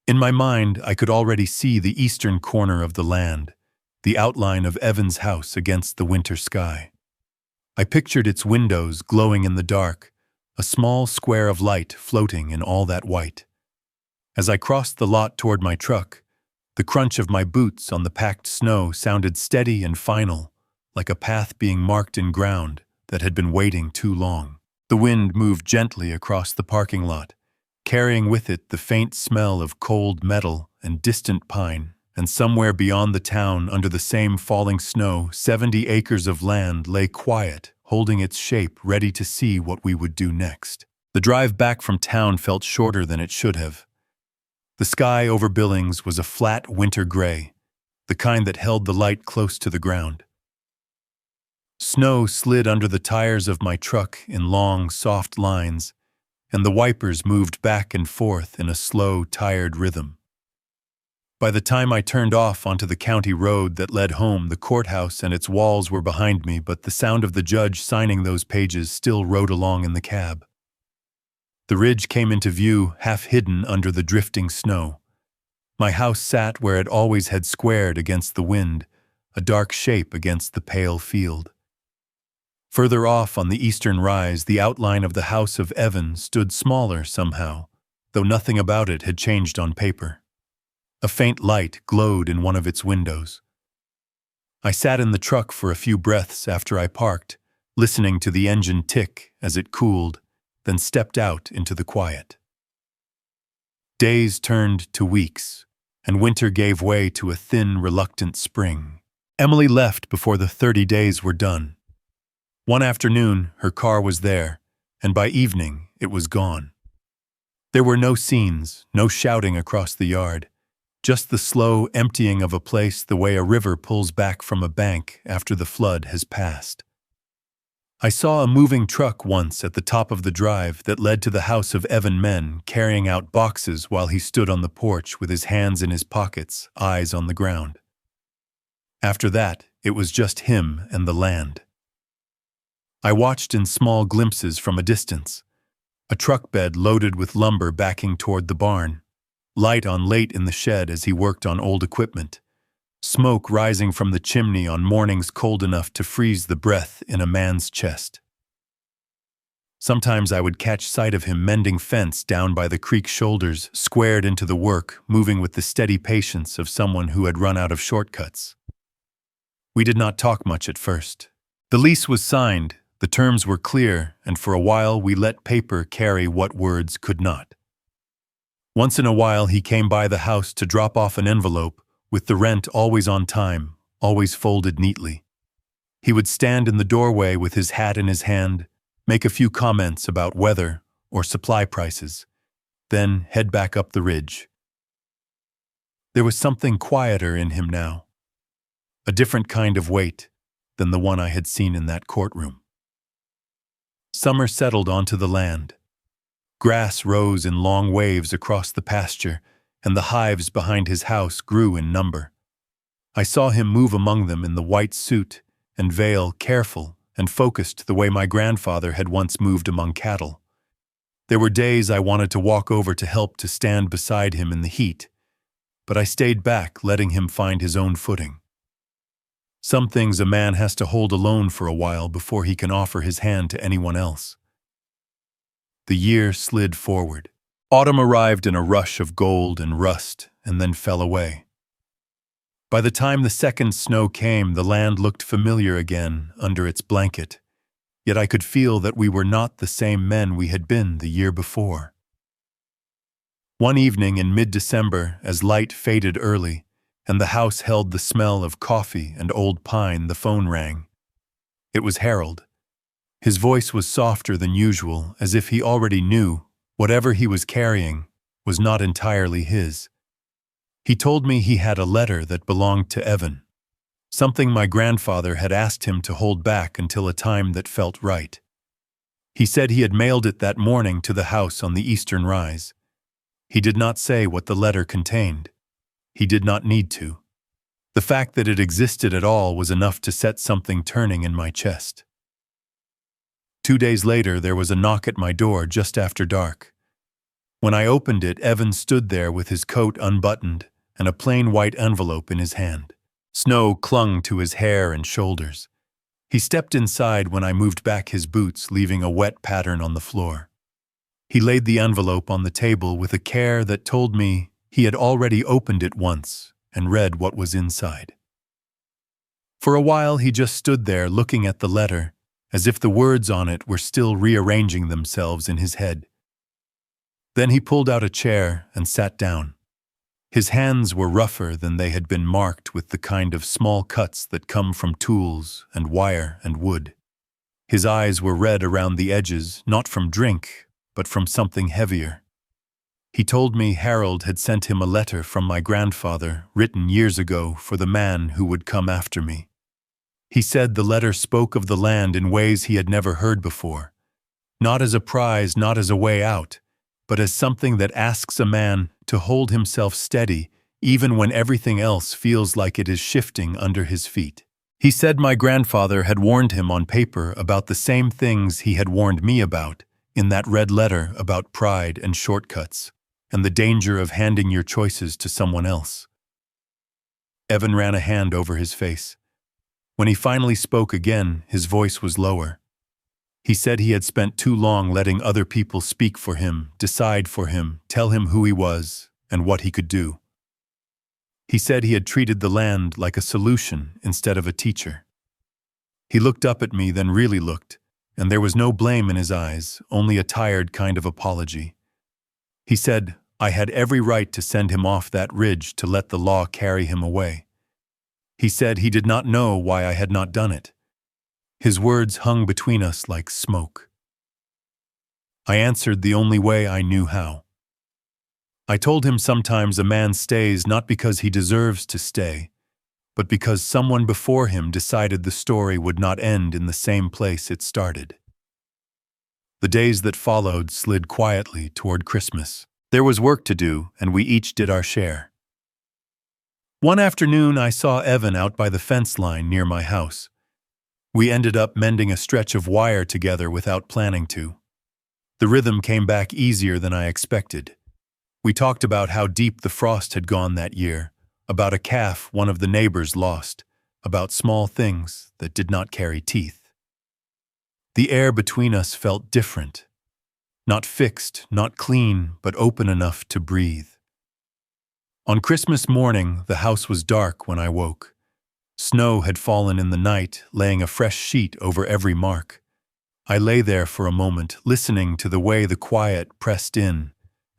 In my mind, I could already see the eastern corner of the land, the outline of Evan's house against the winter sky. I pictured its windows glowing in the dark, a small square of light floating in all that white. As I crossed the lot toward my truck, the crunch of my boots on the packed snow sounded steady and final, like a path being marked in ground that had been waiting too long. The wind moved gently across the parking lot, carrying with it the faint smell of cold metal and distant pine, and somewhere beyond the town, under the same falling snow, 70 acres of land lay quiet, holding its shape, ready to see what we would do next. The drive back from town felt shorter than it should have. The sky over Billings was a flat winter gray, the kind that held the light close to the ground. Snow slid under the tires of my truck in long, soft lines, and the wipers moved back and forth in a slow, tired rhythm. By the time I turned off onto the county road that led home, the courthouse and its walls were behind me, but the sound of the judge signing those pages still rode along in the cab. The ridge came into view, half hidden under the drifting snow. My house sat where it always had, squared against the wind, a dark shape against the pale field. Further off on the eastern rise, the outline of the house of Evan stood smaller somehow, though nothing about it had changed on paper. A faint light glowed in one of its windows. I sat in the truck for a few breaths after I parked, listening to the engine tick as it cooled, then stepped out into the quiet. Days turned to weeks, and winter gave way to a thin, reluctant spring. Emily left before the 30 days were done. One afternoon, her car was there, and by evening, it was gone. There were no scenes, no shouting across the yard, just the slow emptying of a place the way a river pulls back from a bank after the flood has passed. I saw a moving truck once at the top of the drive that led to the house of Evan Men, carrying out boxes while he stood on the porch with his hands in his pockets, eyes on the ground. After that, it was just him and the land. I watched in small glimpses from a distance. A truck bed loaded with lumber backing toward the barn, light on late in the shed as he worked on old equipment, smoke rising from the chimney on mornings cold enough to freeze the breath in a man's chest. Sometimes I would catch sight of him mending fence down by the creek shoulders, squared into the work, moving with the steady patience of someone who had run out of shortcuts. We did not talk much at first. The lease was signed, the terms were clear, and for a while we let paper carry what words could not. Once in a while he came by the house to drop off an envelope, with the rent always on time, always folded neatly. He would stand in the doorway with his hat in his hand, make a few comments about weather or supply prices, then head back up the ridge. There was something quieter in him now, a different kind of weight than the one I had seen in that courtroom. Summer settled onto the land. Grass rose in long waves across the pasture, and the hives behind his house grew in number. I saw him move among them in the white suit and veil, careful and focused the way my grandfather had once moved among cattle. There were days I wanted to walk over to help, to stand beside him in the heat, but I stayed back, letting him find his own footing. Some things a man has to hold alone for a while before he can offer his hand to anyone else. The year slid forward. Autumn arrived in a rush of gold and rust, and then fell away. By the time the second snow came, the land looked familiar again under its blanket, yet I could feel that we were not the same men we had been the year before. One evening in mid-December, as light faded early, and the house held the smell of coffee and old pine, the phone rang. It was Harold. His voice was softer than usual, as if he already knew whatever he was carrying was not entirely his. He told me he had a letter that belonged to Evan, something my grandfather had asked him to hold back until a time that felt right. He said he had mailed it that morning to the house on the eastern rise. He did not say what the letter contained. He did not need to. The fact that it existed at all was enough to set something turning in my chest. 2 days later, there was a knock at my door just after dark. When I opened it, Evan stood there with his coat unbuttoned and a plain white envelope in his hand. Snow clung to his hair and shoulders. He stepped inside when I moved back his boots, leaving a wet pattern on the floor. He laid the envelope on the table with a care that told me he had already opened it once and read what was inside. For a while he just stood there looking at the letter, as if the words on it were still rearranging themselves in his head. Then he pulled out a chair and sat down. His hands were rougher than they had been, marked with the kind of small cuts that come from tools and wire and wood. His eyes were red around the edges, not from drink, but from something heavier. He told me Harold had sent him a letter from my grandfather, written years ago for the man who would come after me. He said the letter spoke of the land in ways he had never heard before, not as a prize, not as a way out, but as something that asks a man to hold himself steady even when everything else feels like it is shifting under his feet. He said my grandfather had warned him on paper about the same things he had warned me about in that red letter about pride and shortcuts, and the danger of handing your choices to someone else. Evan ran a hand over his face. When he finally spoke again, his voice was lower. He said he had spent too long letting other people speak for him, decide for him, tell him who he was and what he could do. He said he had treated the land like a solution instead of a teacher. He looked up at me, then really looked, and there was no blame in his eyes, only a tired kind of apology. He said I had every right to send him off that ridge to let the law carry him away. He said he did not know why I had not done it. His words hung between us like smoke. I answered the only way I knew how. I told him sometimes a man stays not because he deserves to stay, but because someone before him decided the story would not end in the same place it started. The days that followed slid quietly toward Christmas. There was work to do, and we each did our share. One afternoon, I saw Evan out by the fence line near my house. We ended up mending a stretch of wire together without planning to. The rhythm came back easier than I expected. We talked about how deep the frost had gone that year, about a calf one of the neighbors lost, about small things that did not carry teeth. The air between us felt different. Not fixed, not clean, but open enough to breathe. On Christmas morning, the house was dark when I woke. Snow had fallen in the night, laying a fresh sheet over every mark. I lay there for a moment, listening to the way the quiet pressed in,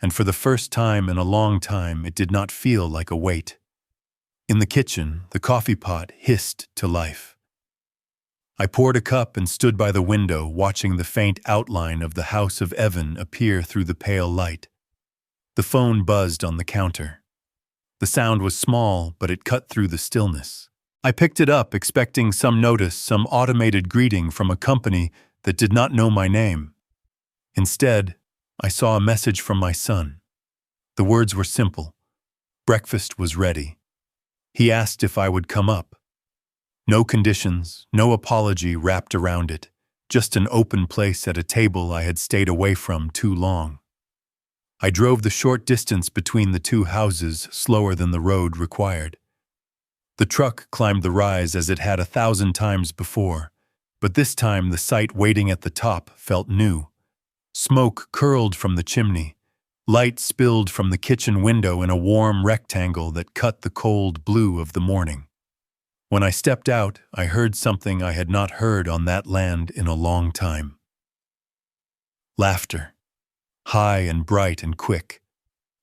and for the first time in a long time it did not feel like a weight. In the kitchen, the coffee pot hissed to life. I poured a cup and stood by the window, watching the faint outline of the house of Evan appear through the pale light. The phone buzzed on the counter. The sound was small, but it cut through the stillness. I picked it up, expecting some notice, some automated greeting from a company that did not know my name. Instead, I saw a message from my son. The words were simple. Breakfast was ready. He asked if I would come up. No conditions, no apology wrapped around it, just an open place at a table I had stayed away from too long. I drove the short distance between the two houses slower than the road required. The truck climbed the rise as it had 1,000 times before, but this time the sight waiting at the top felt new. Smoke curled from the chimney. Light spilled from the kitchen window in a warm rectangle that cut the cold blue of the morning. When I stepped out, I heard something I had not heard on that land in a long time. Laughter. High and bright and quick.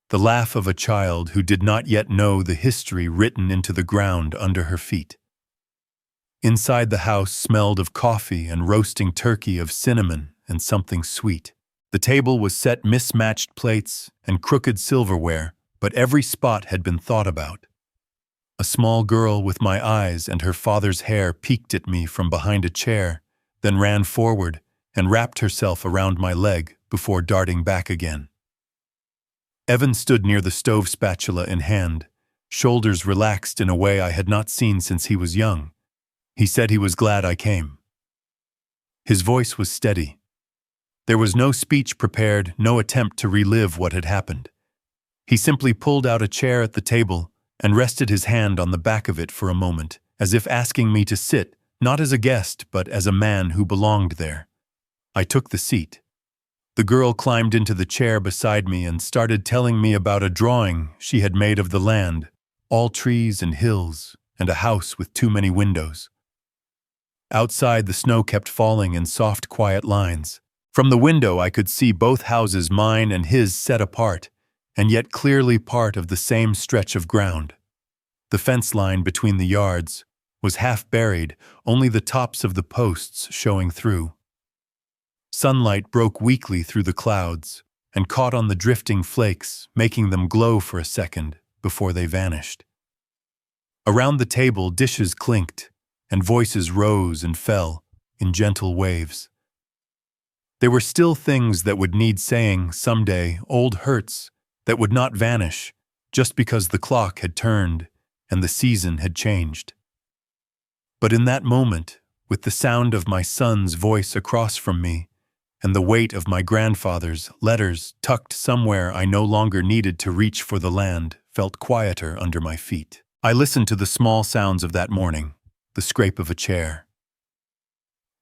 The laugh of a child who did not yet know the history written into the ground under her feet. Inside the house smelled of coffee and roasting turkey, of cinnamon and something sweet. The table was set mismatched plates and crooked silverware, but every spot had been thought about. A small girl with my eyes and her father's hair peeked at me from behind a chair, then ran forward and wrapped herself around my leg before darting back again. Evan stood near the stove, spatula in hand, shoulders relaxed in a way I had not seen since he was young. He said he was glad I came. His voice was steady. There was no speech prepared, no attempt to relive what had happened. He simply pulled out a chair at the table and rested his hand on the back of it for a moment, as if asking me to sit, not as a guest, but as a man who belonged there. I took the seat. The girl climbed into the chair beside me and started telling me about a drawing she had made of the land, all trees and hills, and a house with too many windows. Outside, the snow kept falling in soft, quiet lines. From the window, I could see both houses, mine and his, set apart, and yet clearly part of the same stretch of ground. The fence line between the yards was half buried, only the tops of the posts showing through. Sunlight broke weakly through the clouds and caught on the drifting flakes, making them glow for a second before they vanished. Around the table, dishes clinked, and voices rose and fell in gentle waves. There were still things that would need saying someday, old hurts that would not vanish, just because the clock had turned and the season had changed. But in that moment, with the sound of my son's voice across from me, and the weight of my grandfather's letters tucked somewhere I no longer needed to reach for, the land felt quieter under my feet. I listened to the small sounds of that morning, the scrape of a chair,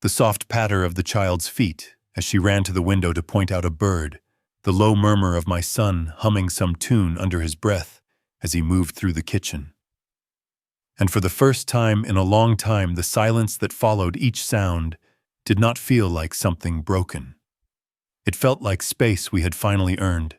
the soft patter of the child's feet as she ran to the window to point out a bird, the low murmur of my son humming some tune under his breath as he moved through the kitchen. And for the first time in a long time, the silence that followed each sound did not feel like something broken. It felt like space we had finally earned,